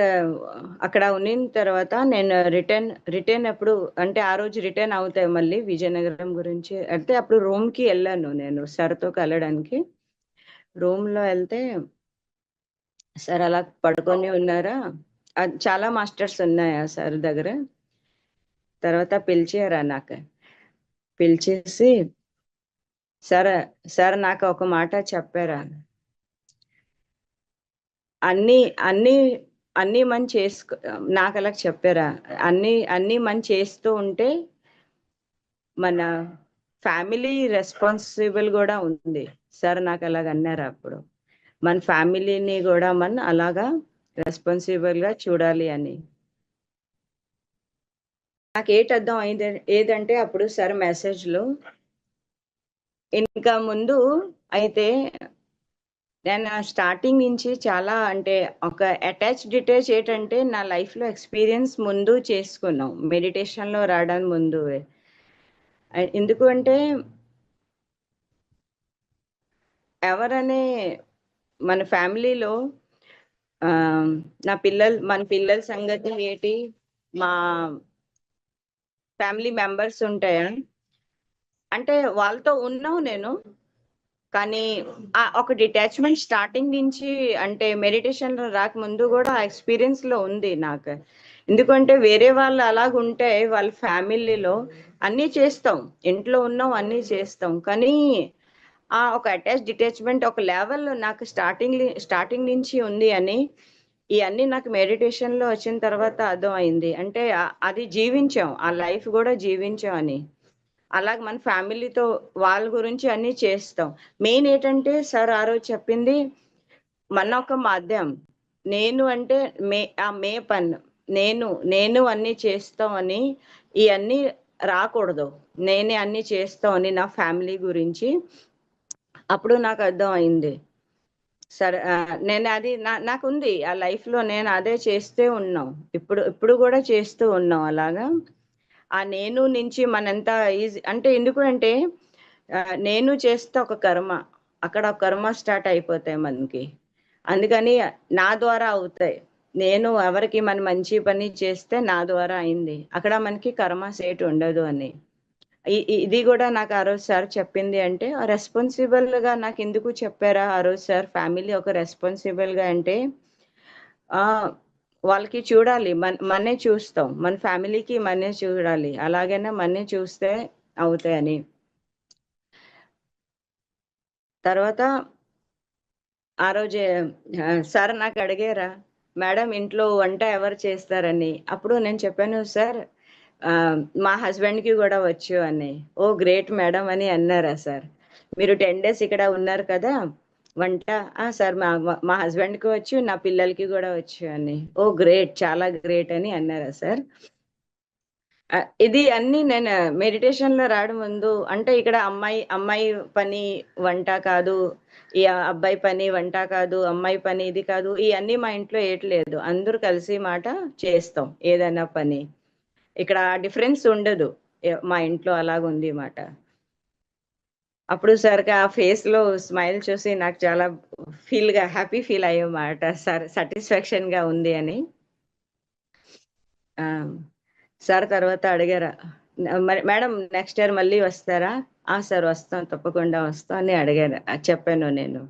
అక్కడ ఉన్న తర్వాత నేను రిటర్న్ ఎప్పుడు అంటే ఆ రోజు రిటర్న్ అవుతాయి మళ్ళీ విజయనగరం గురించి. అయితే అప్పుడు రూమ్కి వెళ్ళాను నేను సార్తో కలవడానికి. రూమ్లో వెళ్తే సార్ అలా పడుకొని ఉన్నారా, చాలా మాస్టర్స్ ఉన్నాయా సార్ దగ్గర. తర్వాత పిలిచారా నాకు, పిలిచేసి సార్ నాకు ఒక మాట చెప్పారా, అన్ని అన్ని అన్ని మనం చేసుకో నాకు అలా చెప్పారా, అన్ని మనం చేస్తూ ఉంటే మన ఫ్యామిలీ రెస్పాన్సిబుల్ కూడా ఉంది సార్ నాకు అలాగ అన్నారు అప్పుడు. మన ఫ్యామిలీని కూడా మనం అలాగా రెస్పాన్సిబుల్గా చూడాలి అని. నాకు అర్థం అయింది ఏదంటే అప్పుడు సార్ మెసేజ్లో ఇంకా ముందు అయితే నేను స్టార్టింగ్ నుంచి చాలా అంటే ఒక డిటేచ్ ఏంటంటే నా లైఫ్లో ఎక్స్పీరియన్స్ ముందు చేసుకున్నాం మెడిటేషన్లో రావడానికి ముందు. ఎందుకు అంటే ఎవరనే మన ఫ్యామిలీలో మన పిల్లల సంగతి ఏంటి, మా ఫ్యామిలీ మెంబర్స్ ఉంటాయా అంటే వాళ్ళతో ఉన్నావు నేను. కానీ ఒక డిటాచ్మెంట్ స్టార్టింగ్ నుంచి అంటే మెడిటేషన్ రాకముందు కూడా ఎక్స్పీరియన్స్ లో ఉంది నాకు. ఎందుకంటే వేరే వాళ్ళు అలాగుంటే వాళ్ళ ఫ్యామిలీలో అన్నీ చేస్తాం, ఇంట్లో ఉన్నాం అన్నీ చేస్తాం, కానీ ఒక డిటాచ్మెంట్ ఒక లెవెల్ నాకు స్టార్టింగ్ నుంచి ఉంది అని ఇవన్నీ నాకు మెడిటేషన్ లో వచ్చిన తర్వాత అర్థం అయింది. అంటే అది జీవించాం, ఆ లైఫ్ కూడా జీవించాం అని. అలాగే మన ఫ్యామిలీతో వాళ్ళ గురించి అన్ని చేస్తాం. మెయిన్ ఏంటంటే సార్ ఆ రోజు చెప్పింది మన ఒక మాధ్యం, నేను అంటే మే పన్ను నేను అన్ని చేస్తాం అని, ఇవన్నీ రాకూడదు, నేనే అన్ని చేస్తాం అని నా ఫ్యామిలీ గురించి. అప్పుడు నాకు అర్థం అయింది. సరే నేను అది నాకుంది ఆ లైఫ్ లో, నేను అదే చేస్తూ ఉన్నాం, ఇప్పుడు కూడా చేస్తూ ఉన్నాం అలాగా. ఆ నేను నుంచి మనంత ఈజీ అంటే ఎందుకు అంటే నేను చేస్తే ఒక కర్మ, అక్కడ ఒక కర్మ స్టార్ట్ అయిపోతాయి మనకి. అందుకని నా ద్వారా అవుతాయి. నేను ఎవరికి మన మంచి పని చేస్తే నా ద్వారా అయింది, అక్కడ మనకి కర్మ సేటు ఉండదు అని. ఇది కూడా నాకు ఆ రోజు సార్ చెప్పింది. అంటే రెస్పాన్సిబుల్ గా నాకు ఎందుకు చెప్పారా ఆ రోజు సార్, ఫ్యామిలీ ఒక రెస్పాన్సిబుల్ గా అంటే వాళ్ళకి చూడాలి, మనే చూస్తాం, మన ఫ్యామిలీకి మనే చూడాలి, అలాగైనా మనే చూస్తే అవుతాయని. తర్వాత ఆ రోజు సార్ నాకు అడిగారా, మేడం ఇంట్లో వంట ఎవరు చేస్తారని. అప్పుడు నేను చెప్పాను సార్ మా హస్బెండ్కి కూడా వచ్చు అని. ఓ గ్రేట్ మేడం అని అన్నారా సార్. మీరు 10 days ఇక్కడ ఉన్నారు కదా, వంట సార్ మా హస్బెండ్కి వచ్చు, నా పిల్లలకి కూడా వచ్చు అని. ఓ గ్రేట్, చాలా గ్రేట్ అని అన్నారా సార్. ఇది అన్ని నేను మెడిటేషన్ లో రావడం ముందు అంటే ఇక్కడ అమ్మాయి పని వంట కాదు, ఈ అబ్బాయి పని వంట కాదు, అమ్మాయి పని ఇది కాదు, ఈ అన్ని మా ఇంట్లో ఏట్లేదు. అందరూ కలిసి మాట చేస్తాం ఏదైనా పని. ఇక్కడ డిఫరెన్స్ ఉండదు. మా ఇంట్లో అలాగుంది మాట. అప్పుడు సరిగా ఆ ఫేస్ లో స్మైల్ చూసి నాకు చాలా హ్యాపీ ఫీల్ అయ్యమాట. సాటిస్ఫాక్షన్ గా ఉంది అని. ఆ సార్ తర్వాత అడిగారా, మరి మేడం నెక్స్ట్ ఇయర్ మళ్ళీ వస్తారా? సార్ వస్తాం, తప్పకుండా వస్తాం అని అడిగారు. చెప్పాను నేను.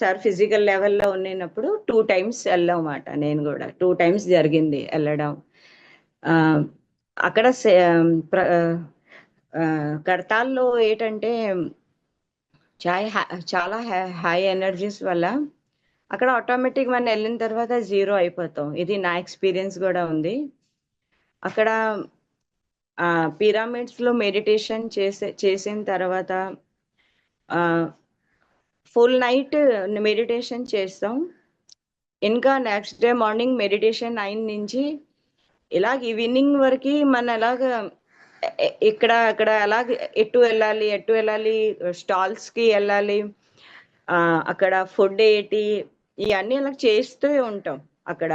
సార్ ఫిజికల్ లెవెల్లో ఉన్నప్పుడు 2 టైమ్స్ వెళ్ళాం మాట. నేను కూడా 2 టైమ్స్ జరిగింది వెళ్ళడం. ఆ అక్కడ కడతాల్లో ఏంటంటే చాలా హై ఎనర్జీస్ వల్ల అక్కడ ఆటోమేటిక్ మనం వెళ్ళిన తర్వాత జీరో అయిపోతాం. ఇది నా ఎక్స్పీరియన్స్ కూడా ఉంది. అక్కడ పిరమిడ్స్ లో మెడిటేషన్ చేసిన తర్వాత ఫుల్ నైట్ మెడిటేషన్ చేస్తాం. ఇంకా నెక్స్ట్ డే మార్నింగ్ మెడిటేషన్ 9 నుంచి ఇలాగ ఈవినింగ్ వరకు మన ఎలాగ అక్కడ ఎలాగ ఎటు వెళ్ళాలి, స్టాల్స్ కి వెళ్ళాలి, అక్కడ ఫుడ్ ఏంటి, ఇవన్నీ అలా చేస్తూ ఉంటాం అక్కడ.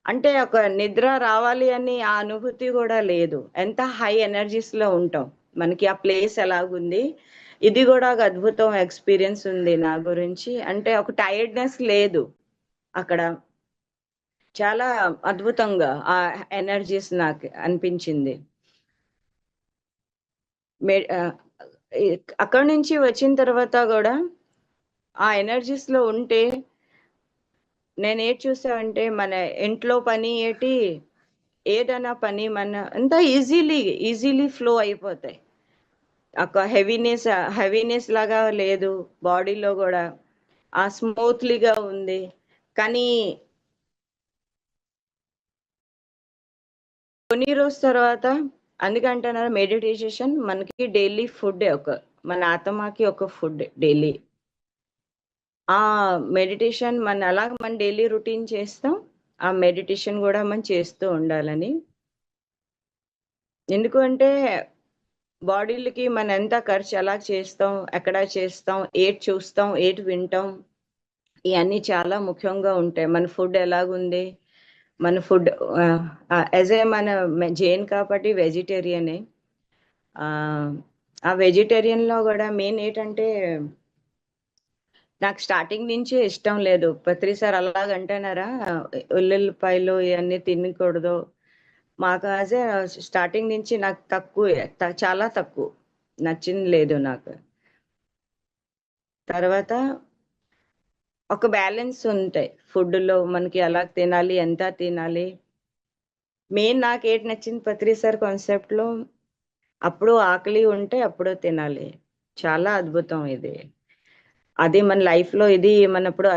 అంటే ఒక నిద్ర రావాలి అని ఆ అనుభూతి కూడా లేదు. ఎంత హై ఎనర్జీస్ లో ఉంటాం. మనకి ఆ ప్లేస్ ఎలాగుంది, ఇది కూడా ఒక అద్భుతం ఎక్స్పీరియన్స్ ఉంది నా గురించి. అంటే ఒక టైర్డ్నెస్ లేదు అక్కడ. చాలా అద్భుతంగా ఆ ఎనర్జీస్ నాకు అనిపించింది. అక్కడ నుంచి వచ్చిన తర్వాత కూడా ఆ ఎనర్జీస్ లో ఉంటే నేను ఏది చూసానంటే మన ఇంట్లో పని ఏదైనా పని మన అంతా ఈజీలీ ఫ్లో అయిపోతాయి. ఒక హెవీనెస్ లాగా లేదు బాడీలో కూడా. ఆ స్మూత్లీగా ఉంది. కానీ కొన్ని రోజు తర్వాత అందుకంటున్నారు మెడిటేషన్ మనకి డైలీ ఫుడ్, మన ఆత్మకి ఒక ఫుడ్ డైలీ. ఆ మెడిటేషన్ మన డైలీ రొటీన్ చేస్తాం. ఆ మెడిటేషన్ కూడా మనం చేస్తూ ఉండాలని. ఎందుకంటే బాడీలకి మనం ఎంత ఖర్చు ఎలా చేస్తాం, ఎక్కడ చేస్తాం, ఏటి చూస్తాం, ఏటి వింటాం, ఇవన్నీ చాలా ముఖ్యంగా ఉంటాయి. మన ఫుడ్ ఎలాగుంది, మన ఫుడ్ మన జైన్ కాబట్టి వెజిటేరియనే. ఆ వెజిటేరియన్ లో కూడా మెయిన్ ఏంటంటే నాకు స్టార్టింగ్ నుంచే ఇష్టం లేదు. ప్రతిసారి అలాగంటున్నారా ఉల్లిపాయలు ఇవన్నీ తినకూడదు. మాకు స్టార్టింగ్ నుంచి నాకు చాలా తక్కువ నచ్చింది లేదు నాకు. తర్వాత ఒక బ్యాలెన్స్ ఉంటాయి ఫుడ్ లో, మనకి ఎలా తినాలి, ఎంత తినాలి. మెయిన్ నాకు ఏంటి నచ్చింది ప్రతిసారి కాన్సెప్ట్ లో, అప్పుడు ఆకలి ఉంటే అప్పుడు తినాలి. చాలా అద్భుతం ఇది. అది మన లైఫ్ లో ఇది మన ఇప్పుడు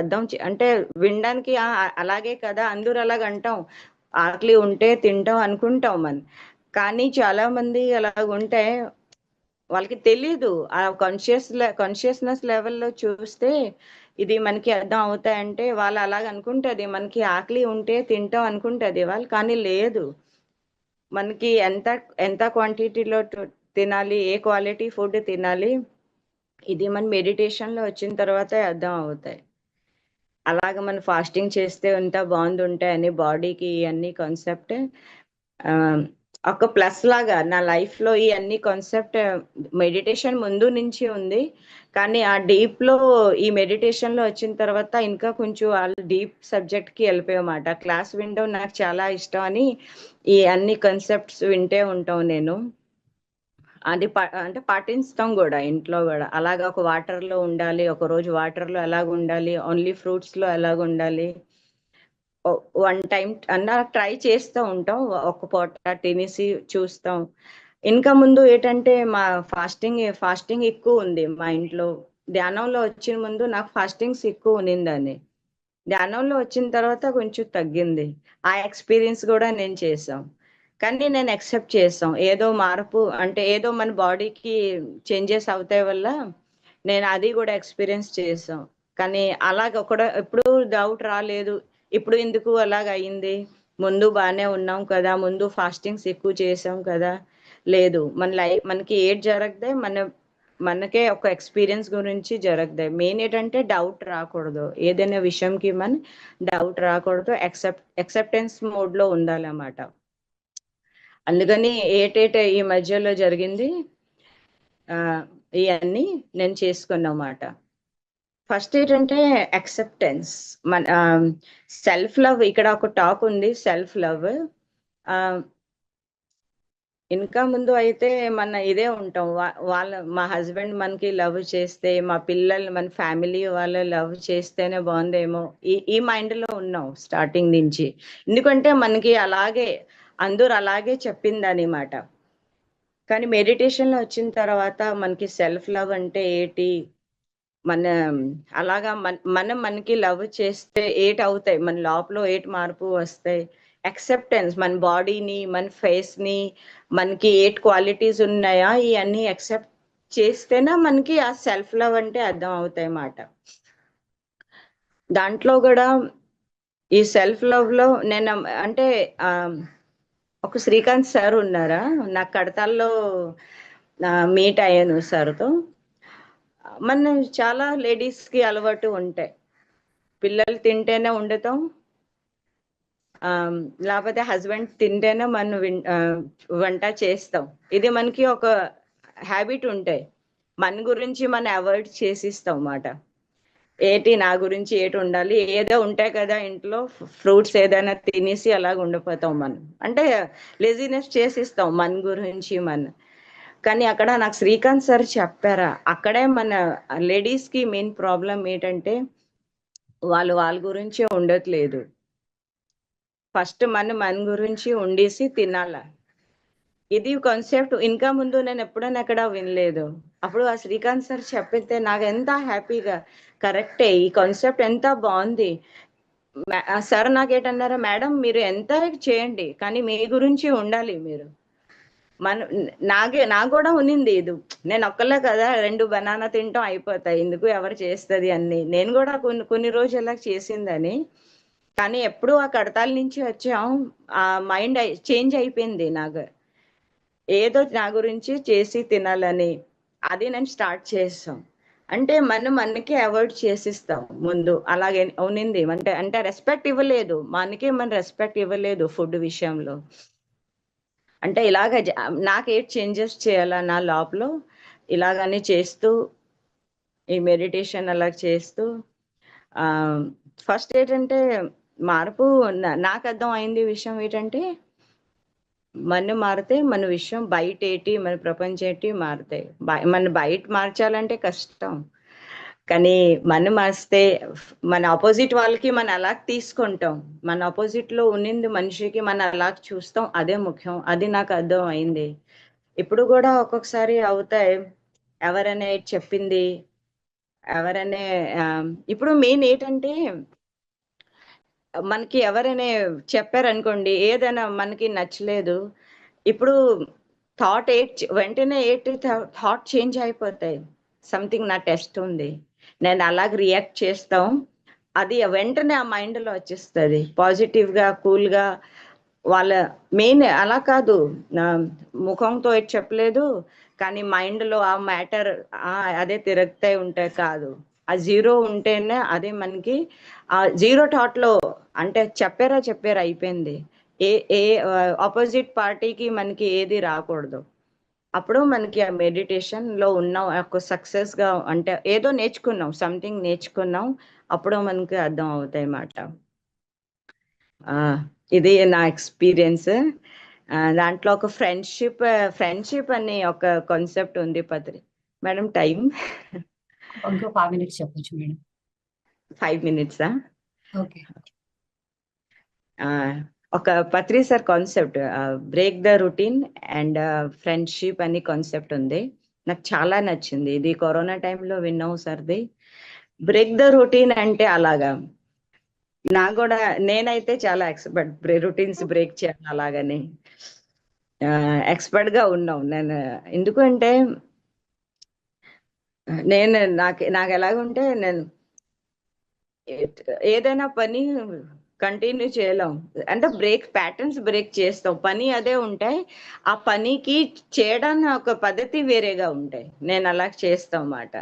అంటే వినడానికి అలాగే కదా, అందరూ అలాగ అంటాం, ఆకలి ఉంటే తింటాం అనుకుంటాం మనం. కానీ చాలా మంది అలాగుంటే వాళ్ళకి తెలీదు. ఆ కాన్షియస్నెస్ లెవెల్లో చూస్తే ఇది మనకి అర్థం అవుతాయంటే వాళ్ళు అలాగ అనుకుంటది మనకి ఆకలి ఉంటే తింటాం అనుకుంటది వాళ్ళు. కానీ లేదు, మనకి ఎంత ఎంత క్వాంటిటీలో తినాలి, ఏ క్వాలిటీ ఫుడ్ తినాలి, ఇది మన మెడిటేషన్ లో వచ్చిన తర్వాతే అర్థం అవుతాయి. అలాగ మనం ఫాస్టింగ్ చేస్తే ఎంత బాగుంటుంటాయి అని బాడీకి అన్ని కాన్సెప్ట్ ఒక ప్లస్ లాగా నా లైఫ్ లో ఈ అన్ని కాన్సెప్ట్ మెడిటేషన్ ముందు నుంచి ఉంది. కానీ ఆ డీప్ లో ఈ మెడిటేషన్ లో వచ్చిన తర్వాత ఇంకా కొంచెం వాళ్ళు డీప్ సబ్జెక్ట్ కి వెళ్ళిపోయామాట. క్లాస్ వినడం నాకు చాలా ఇష్టం అని ఈ అన్ని కాన్సెప్ట్స్ వింటే ఉంటాం నేను. అది అంటే పాటిస్తాం కూడా ఇంట్లో కూడా. అలాగా ఒక వాటర్ లో ఉండాలి, ఒక రోజు వాటర్ లో ఎలాగ ఉండాలి, ఓన్లీ ఫ్రూట్స్ లో ఎలాగ ఉండాలి, 1 టైం అన్నా ట్రై చేస్తూ ఉంటాం. ఒక పూట తినేసి చూస్తాం. ఇంకా ముందు ఏంటంటే మా ఫాస్టింగ్ ఎక్కువ ఉంది మా ఇంట్లో. ధ్యానంలో వచ్చిన ముందు నాకు ఫాస్టింగ్స్ ఎక్కువ ఉన్నిందని. ధ్యానంలో వచ్చిన తర్వాత కొంచెం తగ్గింది. ఆ ఎక్స్పీరియన్స్ కూడా నేను చేసాం. కానీ నేను యాక్సెప్ట్ చేసాం. ఏదో మార్పు అంటే ఏదో మన బాడీకి చేంజెస్ అవుతాయి వల్ల నేను అది కూడా ఎక్స్పీరియన్స్ చేసాం. కానీ అలాగ కూడా ఎప్పుడు డౌట్ రాలేదు, ఇప్పుడు ఎందుకు అలాగ అయింది, ముందు బాగానే ఉన్నాం కదా, ముందు ఫాస్టింగ్స్ ఎక్కువ చేసాం కదా. లేదు, మన లైఫ్ మనకి ఏది జరగదే మనకే ఒక ఎక్స్పీరియన్స్ గురించి జరగదాయి. మెయిన్ ఏంటంటే డౌట్ రాకూడదు, ఏదైనా విషయంకి మన డౌట్ రాకూడదు, ఎక్సెప్టెన్స్ మోడ్ లో ఉండాలన్నమాట. అందుకని ఏటేటే ఈ మధ్యలో జరిగింది ఇవన్నీ నేను చేసుకున్నమాట. ఫస్ట్ ఏంటంటే యాక్సెప్టెన్స్, మన సెల్ఫ్ లవ్. ఇక్కడ ఒక టాక్ ఉంది, సెల్ఫ్ లవ్. ఇంకా ముందు అయితే మన ఇదే ఉంటాం, మా హస్బెండ్ మనకి లవ్ చేస్తే, మా పిల్లలు మన ఫ్యామిలీ వాళ్ళు లవ్ చేస్తేనే బాగుందేమో, ఈ మైండ్ లో ఉన్నాం స్టార్టింగ్ నుంచి. ఎందుకంటే మనకి అలాగే అందరూ అలాగే చెప్పింది అనమాట. కానీ మెడిటేషన్ లో వచ్చిన తర్వాత మనకి సెల్ఫ్ లవ్ అంటే ఏంటి, మన అలాగా మనకి లవ్ చేస్తే ఏటి అవుతాయి, మన లోపల ఏటి మార్పు వస్తాయి. యాక్సెప్టెన్స్, మన బాడీని, మన ఫేస్ ని, మనకి ఏటి క్వాలిటీస్ ఉన్నాయా ఇవన్నీ యాక్సెప్ట్ చేస్తేనే మనకి ఆ సెల్ఫ్ లవ్ అంటే అర్థం అవుతాయి అన్నమాట. దాంట్లో కూడా ఈ సెల్ఫ్ లవ్ లో నేను అంటే ఒక శ్రీకాంత్ సార్ ఉన్నారా, నాకు కడతాల్లో మీట్ అయ్యాను సార్తో. మన చాలా లేడీస్ కి అలవాటు ఉంటాయి, పిల్లలు తింటేనే ఉండటం, లేకపోతే హస్బెండ్ తింటేనే మనం వంట చేస్తాం. ఇది మనకి ఒక హ్యాబిట్ ఉంటాయి, మన గురించి మనం అవాయిడ్ చేసిస్తాం అన్నమాట. ఏటి నా గురించి ఏటి ఉండాలి, ఏదో ఉంటాయి కదా ఇంట్లో, ఫ్రూట్స్ ఏదైనా తినేసి అలాగ ఉండిపోతాం మనం, అంటే లేజినెస్ చేసిస్తాం మన గురించి మనం. కానీ అక్కడ నాకు శ్రీకాంత్ సార్ చెప్పారా, అక్కడే మన లేడీస్ కి మెయిన్ ప్రాబ్లం ఏంటంటే వాళ్ళ గురించి ఉండట్లేదు. ఫస్ట్ మన గురించి ఉండేసి తినాల. ఇది కాన్సెప్ట్ ఇంకా ముందు నేను ఎప్పుడైనా ఎక్కడ వినలేదు. అప్పుడు ఆ శ్రీకాంత్ సార్ చెప్పితే నాకు ఎంత హ్యాపీగా, కరెక్టే ఈ కాన్సెప్ట్ ఎంత బాగుంది. సార్ నాకేటన్నారా, మేడం మీరు ఎంత చేయండి కానీ మీ గురించి ఉండాలి మీరు. నాకు కూడా ఉన్నింది ఇది, నేను ఒక్కలే కదా 2 బనానా తింటాం అయిపోతాయి, ఎందుకు ఎవరు చేస్తుంది అన్ని. నేను కూడా కొన్ని రోజులు చేసిందని. కానీ ఎప్పుడు ఆ కడతాల నుంచి వచ్చాం, ఆ మైండ్ చేంజ్ అయిపోయింది నాకు, ఏదో నా గురించి చేసి తినాలని. అది నేను స్టార్ట్ చేస్తాం. అంటే మనకి అవాయిడ్ చేసిస్తాం ముందు, అలాగే ఉన్నింది. అంటే రెస్పెక్ట్ ఇవ్వలేదు మనకి, మన రెస్పెక్ట్ ఇవ్వలేదు ఫుడ్ విషయంలో. అంటే ఇలాగ నాకేం చేంజెస్ చేయాలా నా లోపల, ఇలాగని చేస్తూ ఈ మెడిటేషన్ అలా చేస్తూ ఫస్ట్ ఏంటంటే మార్పు నాకు అర్థం అయింది విషయం ఏంటంటే, మన మారితే మన విషయం బయట ఏంటి, మన ప్రపంచం ఏంటి మారుతాయి. మన బయట మార్చాలంటే కష్టం, కానీ మనం మారిస్తే మన ఆపోజిట్ వాళ్ళకి మనం అలా తీసుకుంటాం, మన ఆపోజిట్ లో ఉన్నింది మనిషికి మనం అలా చూస్తాం, అదే ముఖ్యం. అది నాకు అర్థం అయింది. ఇప్పుడు కూడా ఒక్కొక్కసారి అవుతాయి, ఎవరైనా చెప్పింది, ఎవరైనా ఇప్పుడు మెయిన్ ఏంటంటే మనకి ఎవరైనా చెప్పారనుకోండి, ఏదైనా మనకి నచ్చలేదు, ఇప్పుడు వెంటనే థాట్ చేంజ్ అయిపోతాయి. సంథింగ్ నా టెస్ట్ ఉంది, నేను అలాగ రియాక్ట్ చేస్తాం, అది వెంటనే ఆ మైండ్ లో వచ్చేస్తుంది పాజిటివ్ గా, కూల్ గా. వాళ్ళ మెయిన్ అలా కాదు, నా ముఖంతో చెప్పలేదు కానీ మైండ్ లో ఆ మ్యాటర్ అదే తిరుగుతాయి ఉంటాయి కాదు. ఆ జీరో ఉంటేనే అదే మనకి ఆ జీరో థాట్ లో, అంటే చెప్పారా అయిపోయింది. ఏ ఏ ఆపోజిట్ పార్టీకి మనకి ఏది రాకూడదు. అప్పుడు మనకి ఆ మెడిటేషన్ లో ఉన్నాం, ఒక సక్సెస్ గా, అంటే ఏదో నేర్చుకున్నాం, సంథింగ్ నేర్చుకున్నాం, అప్పుడు మనకి అర్థం అవుతాయి అన్నమాట. ఇది నా ఎక్స్పీరియన్స్. దాంట్లో ఒక ఫ్రెండ్షిప్ అనే ఒక కాన్సెప్ట్ ఉంది పత్రి మేడం. టైం ఇంకో 5 minutes చెప్పొచ్చు మేడం. 5 minutes okay. ఒక Patri sir concept break the routine and friendship అనే కాన్సెప్ట్ ఉంది, నాకు చాలా నచ్చింది. ఇది కరోనా టైంలో విన్నాం సార్ది. బ్రేక్ ద రొటీన్ అంటే అలాగా నాకు కూడా, నేనైతే చాలా ఎక్స్పర్ట్ రొటీన్స్ బ్రేక్ చేయాలి అలాగని, ఎక్స్పర్ట్ గా ఉన్నాం నేను. ఎందుకంటే నాకు ఎలాగుంటే, నేను ఏదైనా పని కంటిన్యూ చేయలేం. అంటే ప్యాటర్న్స్ బ్రేక్ చేస్తాం. పని అదే ఉంటాయి. ఆ పనికి చేయడానికి ఒక పద్ధతి వేరేగా ఉంటాయి. నేను అలా చేస్తాం మాట.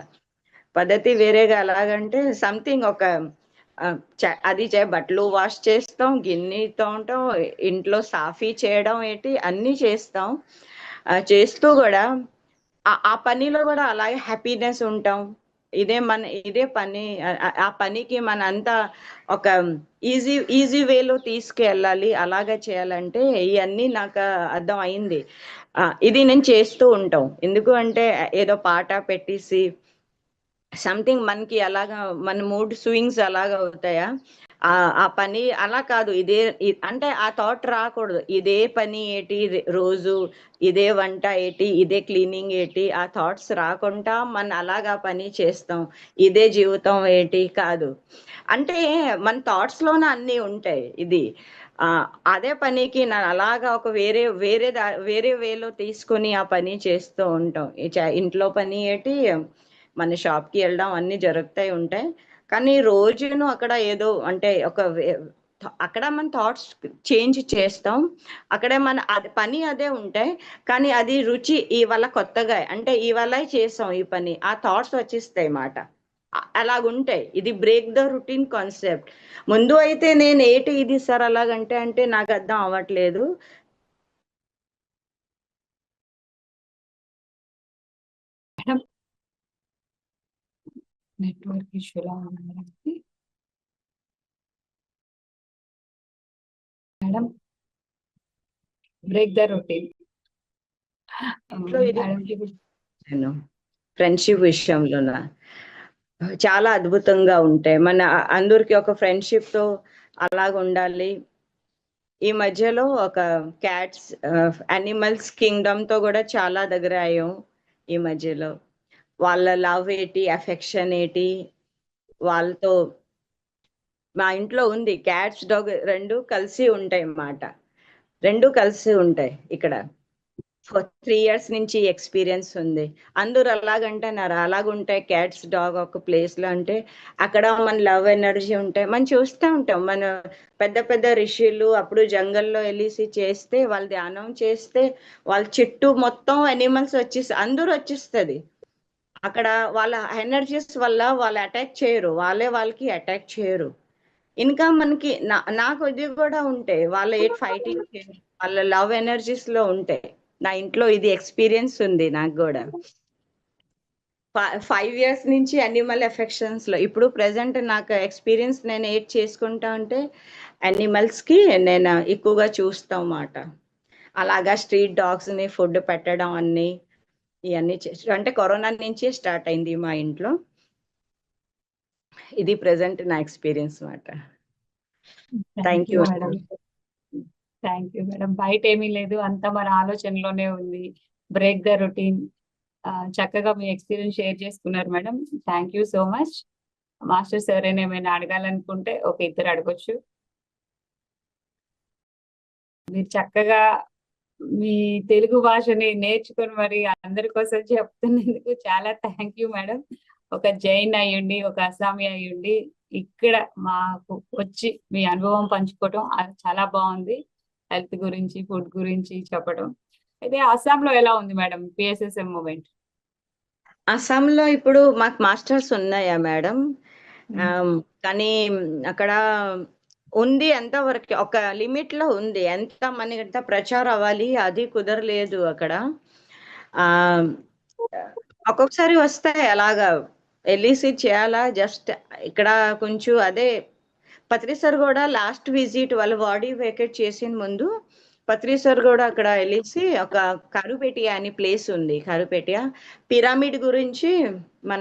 పద్ధతి వేరేగా ఎలాగంటే సంథింగ్ ఒక బట్టలు వాష్ చేస్తాం, గిన్నె తోమటం, ఇంట్లో సాఫీ చేయడం ఏంటి అన్నీ చేస్తాం. చేస్తూ కూడా ఆ పనిలో కూడా అలాగే హ్యాపీనెస్ ఉంటాం. ఇదే పని. ఆ పనికి మన అంతా ఒక ఈజీ వేలో తీసుకెళ్ళాలి. అలాగా చేయాలంటే ఇవన్నీ నాకు అర్థం అయింది. ఇది నేను చేస్తూ ఉంటాం. ఎందుకు అంటే ఏదో పాట పెట్టేసి సంథింగ్ మనకి అలాగా మన మూడ్ స్వింగ్స్ అలాగా అవుతాయా? ఆ పని అలా కాదు. అంటే ఆ థాట్ రాకూడదు. ఇదే పని ఏటి రోజు, ఇదే వంట ఏటి, ఇదే క్లీనింగ్ ఏటి, ఆ థాట్స్ రాకుండా మన అలాగా పని చేస్తాం. ఇదే జీవితం ఏటి కాదు. అంటే మన థాట్స్ లోనే అన్ని ఉంటాయి. అదే పనికి అలాగా ఒక వేరే వేలో తీసుకొని ఆ పని చేస్తూ ఉంటాం. ఇంట్లో పని ఏటి, మన షాప్కి వెళ్ళడం అన్ని జరుగుతాయి ఉంటాయి. కానీ రోజును అక్కడ ఏదో అంటే అక్కడ మన థాట్స్ చేంజ్ చేస్తాం. అక్కడ మన పని అదే ఉంటాయి. కానీ అది రుచి ఇవాళ కొత్తగా అంటే ఇవాళ చేసాం ఈ పని, ఆ థాట్స్ వచ్చేస్తాయి మాట. అలాగుంటాయి. ఇది బ్రేక్ ద రొటీన్ కాన్సెప్ట్. ముందు అయితే నేను ఏటి ఇది సార్ అలాగంటే నాకు అర్థం అవ్వట్లేదు. మేడం నెట్వర్క్ ఇష్యూలా ఉంది మేడం. బ్రేక్ ద రొటీన్ నేను ఫ్రెండ్షిప్ విషయంలోన చాలా అద్భుతంగా ఉంటాయి. మన అందరికి ఒక ఫ్రెండ్షిప్ తో అలాగ ఉండాలి. ఈ మధ్యలో ఒక క్యాట్స్ యానిమల్స్ కింగ్డమ్ తో కూడా చాలా దగ్గర అయ్యాం. ఈ మధ్యలో వాళ్ళ లవ్ ఏటి, అఫెక్షన్ ఏటి, వాళ్ళతో మా ఇంట్లో ఉంది క్యాట్స్ డాగ్ రెండు కలిసి ఉంటాయి అన్నమాట. రెండు కలిసి ఉంటాయి ఇక్కడ. 3 years నుంచి ఎక్స్పీరియన్స్ ఉంది. అందరూ అలాగంటున్నారు అలాగుంటాయి క్యాట్స్ డాగ్ ఒక ప్లేస్ లో అంటే అక్కడ మన లవ్ ఎనర్జీ ఉంటాయి. మనం చూస్తూ ఉంటాం. మన పెద్ద పెద్ద ఋషులు అప్పుడు జంగల్లో వెళ్ళేసి చేస్తే, వాళ్ళు ధ్యానం చేస్తే వాళ్ళ చుట్టూ మొత్తం అనిమల్స్ వచ్చేసి అందరూ వచ్చేస్తుంది. అక్కడ వాళ్ళ ఎనర్జీస్ వల్ల వాళ్ళు అటాక్ చేయరు, వాళ్ళకి అటాక్ చేయరు. ఇంకా మనకి నాకు ఇది కూడా ఉంటాయి. వాళ్ళ ఫైటింగ్ వాళ్ళ లవ్ ఎనర్జీస్ లో ఉంటాయి. నా ఇంట్లో ఇది ఎక్స్పీరియన్స్ ఉంది నాకు కూడా. 5 years నుంచి అనిమల్ ఎఫెక్షన్స్ లో ఇప్పుడు ప్రెసెంట్ నాకు ఎక్స్పీరియన్స్ నేను ఏడ్ చేసుకుంటా అంటే అనిమల్స్ కి నేను ఎక్కువగా చూస్తాం మాట. అలాగా స్ట్రీట్ డాగ్స్ ని ఫుడ్ పెట్టడం అన్ని ఇవన్నీ అంటే కరోనా నుంచే స్టార్ట్ అయింది మా ఇంట్లో. ఇది ప్రెసెంట్ నా ఎక్స్పీరియన్స్ మాట. Thank you madam. Thank you madam. బయట ఏమీ లేదు, అంతా మన ఆలోచనలోనే ఉంది. Break the routine. చక్కగా మీ ఎక్స్పీరియన్స్ షేర్ చేసుకున్నారు madam. Thank you so much. Master sir ఏమైనా అడగాలనుకుంటే ఒక ఇద్దరు అడగొచ్చు. మీరు చక్కగా మీ తెలుగు భాషని నేర్చుకొని మరి అందరి కోసం చెప్తున్నందుకు చాలా థ్యాంక్ యూ మేడం. ఒక జైన్ అయ్యుండి, ఒక అస్సామీ అయ్యుండి ఇక్కడ మాకు వచ్చి మీ అనుభవం పంచుకోవడం చాలా బాగుంది. హెల్త్ గురించి, ఫుడ్ గురించి చెప్పడం. అయితే అస్సాంలో ఎలా ఉంది మేడం పిఎస్ఎస్ఎం మూమెంట్? అస్సాంలో ఇప్పుడు మాకు మాస్టర్స్ ఉన్నాయా మేడం? కానీ అక్కడ ఉంది ఎంతవరకు ఒక లిమిట్ లో ఉంది. ఎంత మనకి ప్రచారం అవ్వాలి అది కుదరలేదు అక్కడ. ఒక్కొక్కసారి వస్తాయి అలాగా ఎల్ఈసి చేయాలా జస్ట్ ఇక్కడ కొంచెం అదే. పత్రి సార్ కూడా లాస్ట్ విజిట్ వాళ్ళ బాడీ వేకేట్ చేసిన ముందు పత్రి సార్ కూడా అక్కడ వెళ్ళేసి ఒక కరుపేటియా అని ప్లేస్ ఉంది. కరుపేటియా పిరమిడ్ గురించి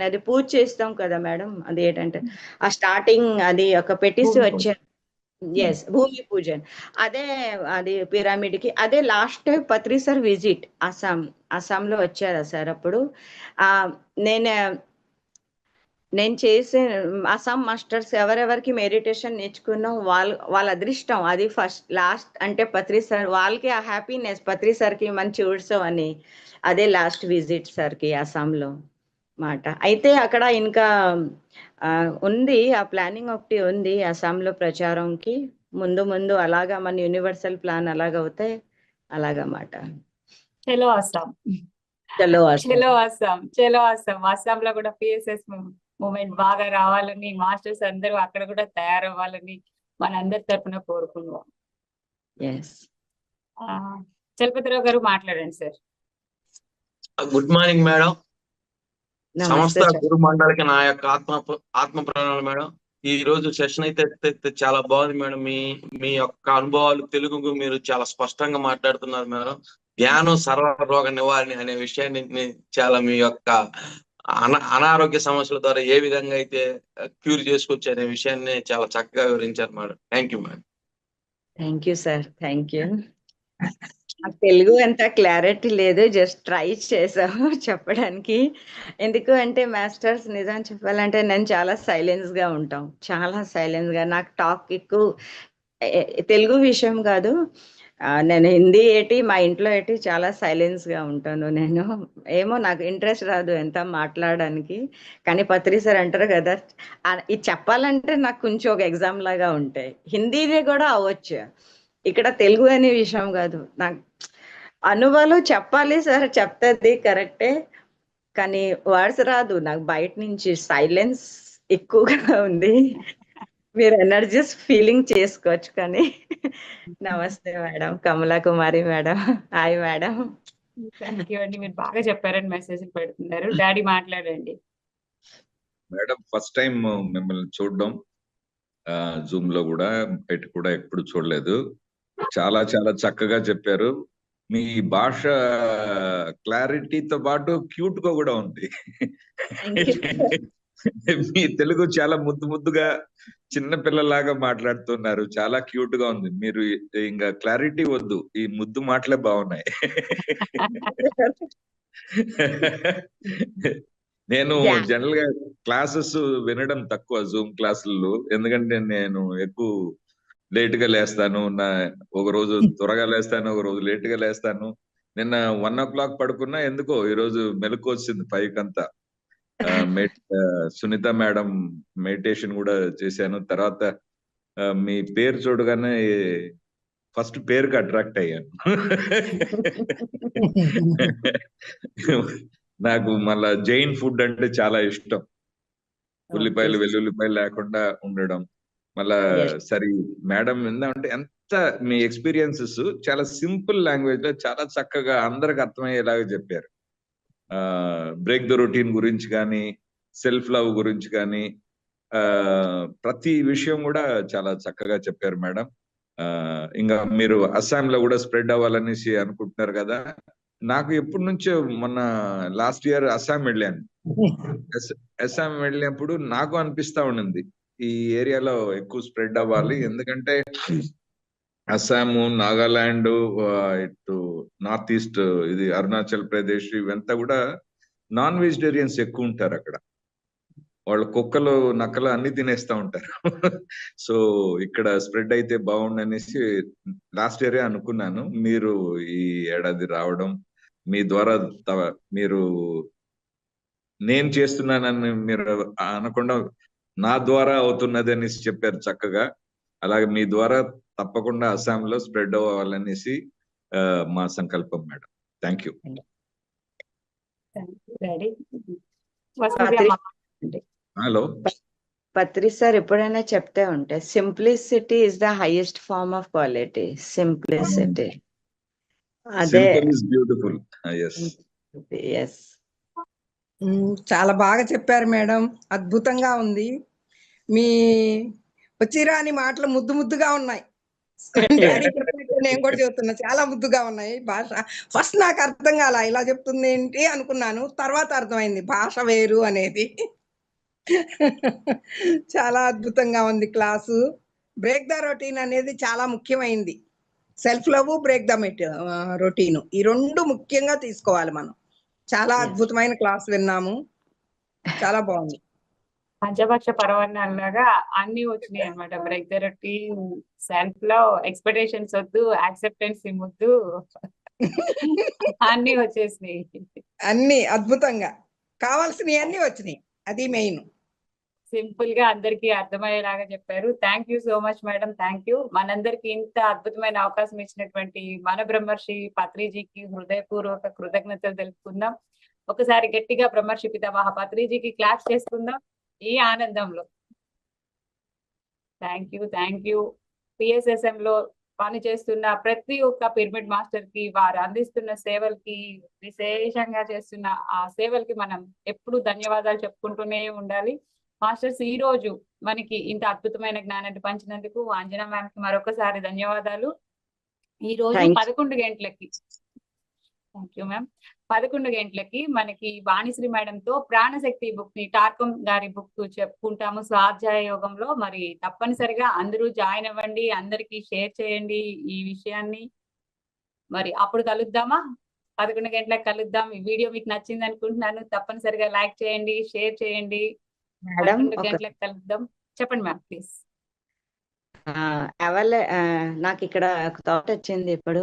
అది పూజ చేస్తాం కదా మేడం. అది ఏంటంటే ఆ స్టార్టింగ్ అది ఒక పెట్టేసి వచ్చారు. ఎస్, భూమి పూజన్. అది పిరమిడ్ కి అదే లాస్ట్ పత్రి సార్ విజిట్ అస్సాంలో వచ్చారా సార్ అప్పుడు. నేను చేసే అస్సాం మాస్టర్స్ ఎవరెవరికి మెడిటేషన్ నేర్చుకున్నాం వాళ్ళ అదృష్టం అది. లాస్ట్ అంటే పత్రి సార్ వాళ్ళకి ఆ హ్యాపీనెస్ పత్రి సార్కి మంచి ఉత్సవం అని. అదే లాస్ట్ విజిట్ సార్కి అస్సాంలో మాట. అయితే అక్కడ ఇంకా ఉంది ఆ ప్లానింగ్ ఒకటి ఉంది అస్సాంలో ప్రచారంకి. ముందు ముందు అలాగా మన యూనివర్సల్ ప్లాన్ అలాగవుతే అలాగమాట. చలో అస్సాం. చలో అస్సాం. చలో అస్సాం, చలో అస్సాం. అస్సాంలో కూడా పిఎస్ఎస్ మూమెంట్ బాగా రావాలని, మాస్టర్స్ అందరూ అక్కడ కూడా తయారవ్వాలని మనందరి తరపున కోరుకుందాం. ఎస్. చలపతిరావు గారు మాట్లాడండి సార్. Good morning madam. నమస్తే సంస్థ సార్. గురు మండలికి నా యొక్క ఆత్మ ప్రణాళిక మేడం. ఈ రోజు సెషన్ అయితే చాలా బాగుంది మేడం. మీ యొక్క అనుభవాలు తెలుగు మీరు చాలా స్పష్టంగా మాట్లాడుతున్నారు మేడం. ధ్యానం సర్వ రోగ నివారణ అనే విషయాన్ని చాలా మీ యొక్క అనారోగ్య సమస్యల ద్వారా ఏ విధంగా అయితే క్యూర్ చేసుకోవచ్చు అనే విషయాన్ని చాలా చక్కగా వివరించారు madam. Thank you madam. Thank you sir. Thank you. నాకు తెలుగు అంత క్లారిటీ లేదు, జస్ట్ ట్రై చేసాము చెప్పడానికి. ఎందుకు అంటే మాస్టర్స్ నిజం చెప్పాలంటే నేను చాలా సైలెన్స్ గా ఉంటాం, చాలా సైలెన్స్ గా. నాకు టాక్ ఎక్కువ తెలుగు విషయం కాదు, నేను హిందీ ఏంటి మా ఇంట్లో ఏంటి చాలా సైలెన్స్ గా ఉంటాను నేను. ఏమో నాకు ఇంట్రెస్ట్ రాదు ఎంత మాట్లాడడానికి. కానీ పత్రి సార్ అంటారు కదా, ఇది చెప్పాలంటే నాకు కొంచెం ఒక ఎగ్జామ్ లాగా ఉంటాయి. హిందీనే కూడా అవ్వచ్చు, ఇక్కడ తెలుగు అనే విషయం కాదు. నాకు అనుభవాలు చెప్పాలి సార్, చెప్తుంది కరెక్టే, కానీ వర్డ్స్ రాదు నాకు. బయట నుంచి సైలెన్స్ ఎక్కువగా ఉంది. మీరు ఎనర్జీస్ ఫీలింగ్ చేసుకోవచ్చు. కానీ నమస్తే madam, Kamala Kumari madam. Hi madam. Thank you అండి, మీరు బాగా చెప్పారని మెసేజ్ పెడుతున్నారు. డాడీ మాట్లాడండి. మేడం ఫస్ట్ టైం మిమ్మల్ని చూడడం జూమ్ లో కూడా, బయట కూడా ఎప్పుడు చూడలేదు. చాలా చాలా చక్కగా చెప్పారు. మీ భాష క్లారిటీతో పాటు క్యూట్ గా కూడా ఉంది. మీ తెలుగు చాలా ముద్దుగా చిన్న పిల్లలాగా మాట్లాడుతున్నారు, చాలా క్యూట్ గా ఉంది. మీరు ఇంకా క్లారిటీ వద్దు, ఈ ముద్దు మాటలే బాగున్నాయి. నేను జనరల్ గా క్లాసెస్ వినడం తక్కువ జూమ్ క్లాసుల్లో, ఎందుకంటే నేను ఎక్కువ లేట్ గా లేస్తాను. ఒక రోజు త్వరగా లేస్తాను, ఒక రోజు లేట్ గా లేస్తాను. నిన్న 1 o'clock పడుకున్నా, ఎందుకో ఈ రోజు మెలకు వచ్చింది 5 కంతా. సునీత మేడం మెడిటేషన్ కూడా చేశాను. తర్వాత మీ పేరు చూడగానే ఫస్ట్ పేరుకి అట్రాక్ట్ అయ్యాను. నాకు మళ్ళా జైన్ ఫుడ్ అంటే చాలా ఇష్టం. ఉల్లిపాయలు వెల్లుల్లిపాయలు లేకుండా ఉండడం. మళ్ళా సరే మేడం ఏంటంటే ఎంత మీ ఎక్స్పీరియన్సెస్ చాలా సింపుల్ లాంగ్వేజ్ లో చాలా చక్కగా అందరికి అర్థమయ్యేలాగా చెప్పారు. బ్రేక్ ద రొటీన్ గురించి కానీ, సెల్ఫ్ లవ్ గురించి కానీ, ప్రతి విషయం కూడా చాలా చక్కగా చెప్పారు మేడం. ఇంకా మీరు అస్సాంలో కూడా స్ప్రెడ్ అవ్వాలనేసి అనుకుంటున్నారు కదా. నాకు ఎప్పటి నుంచో మొన్న లాస్ట్ ఇయర్ అస్సాం వెళ్ళాను. అస్సాం వెళ్ళినప్పుడు నాకు అనిపిస్తా ఉండింది ఈ ఏరియాలో ఎక్కువ స్ప్రెడ్ అవ్వాలి, ఎందుకంటే అస్సాము, నాగాలాండ్, ఇటు నార్త్ ఈస్ట్, ఇది అరుణాచల్ ప్రదేశ్, ఇవంతా కూడా నాన్ వెజిటేరియన్స్ ఎక్కువ ఉంటారు అక్కడ. వాళ్ళు కుక్కలు నక్కలు అన్ని తినేస్తా ఉంటారు. సో ఇక్కడ స్ప్రెడ్ అయితే బాగుండనేసి లాస్ట్ ఇయరే అనుకున్నాను. మీరు ఈ ఏడాది రావడం, మీ ద్వారా మీరు నేను చేస్తున్నానని మీరు అనకుండా నా ద్వారా అవుతున్నది అనేసి చెప్పారు చక్కగా. అలాగే మీ ద్వారా తప్పకుండా అస్సాంలో స్ప్రెడ్ అవ్వాలనేసి మా సంకల్పం మేడం. Thank you. Hello Patri sir, ఎప్పుడైనా చెప్తే ఉంటే simplicity is the highest form of quality. Simplicity అదే బ్యూటిఫుల్. ఎస్. చాలా బాగా చెప్పారు మేడం, అద్భుతంగా ఉంది. మీ వచ్చిరాని మాటలు ముద్దుగా ఉన్నాయి. డాడీ చెప్పినట్టు నేను కూడా చెప్తున్నా, చాలా ముద్దుగా ఉన్నాయి. భాష ఫస్ట్ నాకు అర్థం కాల, ఇలా చెప్తుంది ఏంటి అనుకున్నాను, తర్వాత అర్థమైంది భాష వేరు అనేది. చాలా అద్భుతంగా ఉంది క్లాసు. బ్రేక్ ద రొటీన్ అనేది చాలా ముఖ్యమైంది. Self love, break the routine, ఈ రెండు ముఖ్యంగా తీసుకోవాలి మనం. చాలా అద్భుతమైన క్లాస్ విన్నాము, చాలా బాగుంది. పంచపక్ష పరవర్ణాలాగా అన్ని వచ్చినాయి అనమాట. బ్రేక్ ద రొటీన్, సెల్ఫ్ లో ఎక్స్పెక్టేషన్స్ వద్దు, యాక్సెప్టెన్స్ ముద్దు, అన్ని వచ్చేసినాయి. అన్ని అద్భుతంగా కావాల్సినవి అన్ని వచ్చినాయి, అది మెయిన్. సింపుల్ గా అందరికీ అర్థమయ్యేలాగా చెప్పారు. Thank you so much madam, thank you. మనందరికి ఇంత అద్భుతమైన అవకాశం ఇచ్చినటువంటి మన బ్రహ్మర్షి పత్రిజీకి హృదయపూర్వక కృతజ్ఞతలు తెలుపుకుందాం. ఒకసారి గట్టిగా బ్రహ్మర్షి పితామహ పత్రిజీకి క్లాప్స్ చేసుకుందాం ఈ ఆనందంలో. Thank you. పిఎస్ఎస్ఎం లో పనిచేస్తున్న ప్రతి ఒక్క పిరమిడ్ మాస్టర్ కి, వారు అందిస్తున్న సేవలకి, విశేషంగా చేస్తున్న ఆ సేవలకి మనం ఎప్పుడు ధన్యవాదాలు చెప్పుకుంటూనే ఉండాలి. మాస్టర్స్, ఈ రోజు మనకి ఇంత అద్భుతమైన జ్ఞానాన్ని పంచినందుకు అంజనా మ్యామ్ కి మరొకసారి ధన్యవాదాలు. ఈ రోజు Thanks. 11 గంటలకి, థ్యాంక్ యూ మ్యామ్, 11 గంటలకి మనకి వాణిశ్రీ మేడం తో ప్రాణశక్తి బుక్ ని, టార్కం గారి బుక్ చెప్పుకుంటాము స్వాధ్యాయ యోగంలో. మరి తప్పనిసరిగా అందరూ జాయిన్ అవ్వండి, అందరికి షేర్ చేయండి ఈ విషయాన్ని. మరి అప్పుడు కలుద్దామా? 11 గంటలకు కలుద్దాం. ఈ వీడియో మీకు నచ్చింది అనుకుంటున్నాను. తప్పనిసరిగా లైక్ చేయండి, షేర్ చేయండి. మేడం 11 గంటలకు కలుద్దాం. చెప్పండి మ్యామ్ ప్లీజ్. ఎవరు నాకు ఇక్కడ ఒక థాట్ వచ్చింది. ఇప్పుడు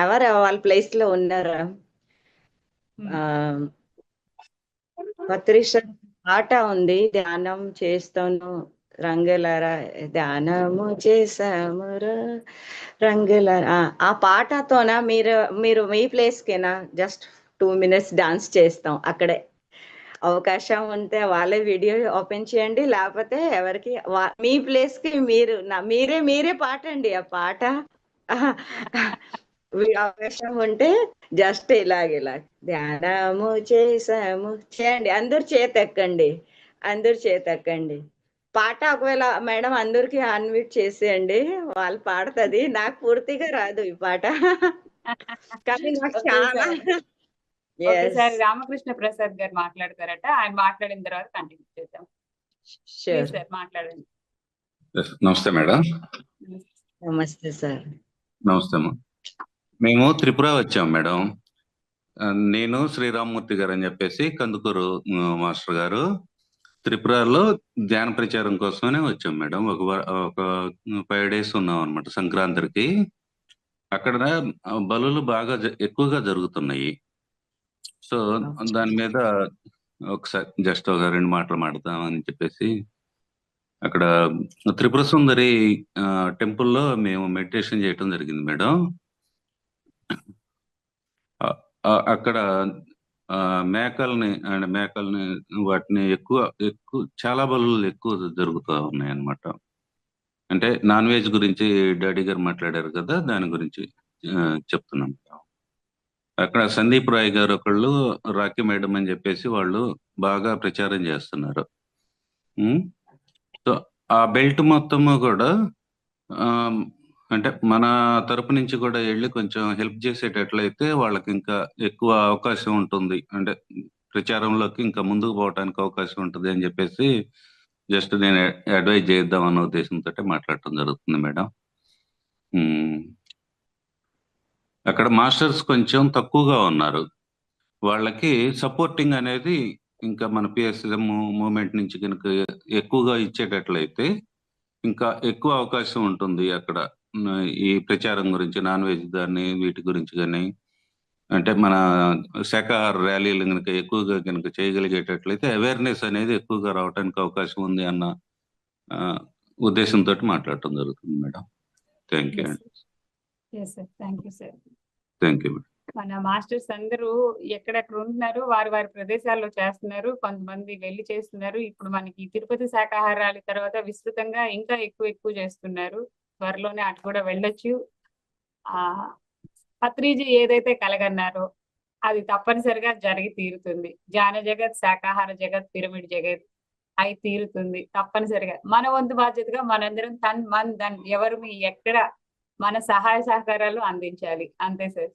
ఎవరు వాళ్ళ ప్లేస్ లో ఉన్నారా? పత్రిష పాట ఉంది, ధ్యానం చేస్తాను రంగులరా, ధ్యానము చేసామురా రంగులరా. ఆ పాటతోన మీరు మీరు మీ ప్లేస్ కేనా జస్ట్ 2 minutes డాన్స్ చేస్తాం అక్కడే. అవకాశం ఉంటే వాళ్ళే వీడియో ఓపెన్ చేయండి, లేకపోతే ఎవరికి మీ ప్లేస్ కి మీరు మీరే పాడండి ఆ పాట. అవకాశం ఉంటే జస్ట్ ఇలాగ ధ్యానము చేసాము చేయండి. అందరు చేతెక్కండి. పాట ఒకవేళ మేడం అందరికి అన్మ్యూట్ చేసేయండి, వాళ్ళు పాడుతుంది. నాకు పూర్తిగా రాదు ఈ పాట, కానీ నాకు చాలా. ఒకసారి రామకృష్ణ ప్రసాద్ గారు మాట్లాడతారట, ఆయన మాట్లాడిన తర్వాత కంటిన్యూ చేద్దాం. షూర్. సార్ మాట్లాడండి. నమస్తే మేడం. నమస్తే సార్. నమస్తే అమ్మా. మేము త్రిపుర వచ్చాం మేడం. నేను శ్రీరామ్మూర్తి గారు అని చెప్పేసి కందుకూరు మాస్టర్ గారు త్రిపురలో ధ్యాన ప్రచారం కోసమనే వచ్చాం మేడం. ఒక 5 days ఉన్నాం అనమాట సంక్రాంతికి. అక్కడ బలులు బాగా ఎక్కువగా జరుగుతున్నాయి. సో దాని మీద ఒకసారి జస్ట్ ఒక 2 మాటలు మాట్లాడదామని చెప్పేసి అక్కడ త్రిపుర సుందరి టెంపుల్లో మేము మెడిటేషన్ చేయటం జరిగింది మేడం. అక్కడ మేకల్ని వాటిని ఎక్కువ చాలా బలులు ఎక్కువ జరుగుతూ ఉన్నాయి అన్నమాట. అంటే నాన్ వెజ్ గురించి డాడీ గారు మాట్లాడారు కదా, దాని గురించి చెప్తున్నాం. అక్కడ సందీప్ రాయ్ గారు ఒకళ్ళు, రాఖీ మేడం అని చెప్పేసి వాళ్ళు బాగా ప్రచారం చేస్తున్నారు. సో ఆ బెల్ట్ మొత్తము కూడా అంటే మన తరపు నుంచి కూడా వెళ్ళి కొంచెం హెల్ప్ చేసేటట్లయితే వాళ్ళకి ఇంకా ఎక్కువ అవకాశం ఉంటుంది, అంటే ప్రచారంలోకి ఇంకా ముందుకు పోవడానికి అవకాశం ఉంటుంది అని చెప్పేసి జస్ట్ నేను అడ్వైజ్ చేద్దాం అన్న ఉద్దేశంతో మాట్లాడటం జరుగుతుంది మేడం. అక్కడ మాస్టర్స్ కొంచెం తక్కువగా ఉన్నారు, వాళ్ళకి సపోర్టింగ్ అనేది ఇంకా మన పిఎస్ఎం మూవ్మెంట్ నుంచి కనుక ఎక్కువగా ఇచ్చేటట్లయితే ఇంకా ఎక్కువ అవకాశం ఉంటుంది అక్కడ ఈ ప్రచారం గురించి, నాన్ వెజ్ దాన్ని వీటి గురించి కానీ, అంటే మన శాకాహార ర్యాలీలు కనుక ఎక్కువగా కనుక చేయగలిగేటట్లయితే అవేర్నెస్ అనేది ఎక్కువగా రావడానికి అవకాశం ఉంది అన్న ఉద్దేశంతో మాట్లాడటం జరుగుతుంది మేడం. థ్యాంక్ యూ అండి. Thank you madam. మన మాస్టర్స్ అందరూ ఎక్కడెక్కడ ఉంటున్నారు, వారి ప్రదేశాల్లో చేస్తున్నారు, కొంతమంది వెళ్ళి చేస్తున్నారు. ఇప్పుడు మనకి తిరుపతి శాకాహారాల తర్వాత విస్తృతంగా ఇంకా ఎక్కువ చేస్తున్నారు. త్వరలోనే అటు కూడా వెళ్ళొచ్చు. పత్రిజీ ఏదైతే కలగన్నారో అది తప్పనిసరిగా జరిగి తీరుతుంది. ధ్యాన జగత్, శాకాహార జగత్, పిరమిడ్ జగత్ అయి తీరుతుంది తప్పనిసరిగా. మన వంతు బాధ్యతగా మనందరం ఎవరు ఎక్కడ మన సహాయ సహకారాలు అందించాలి, అంతే సార్.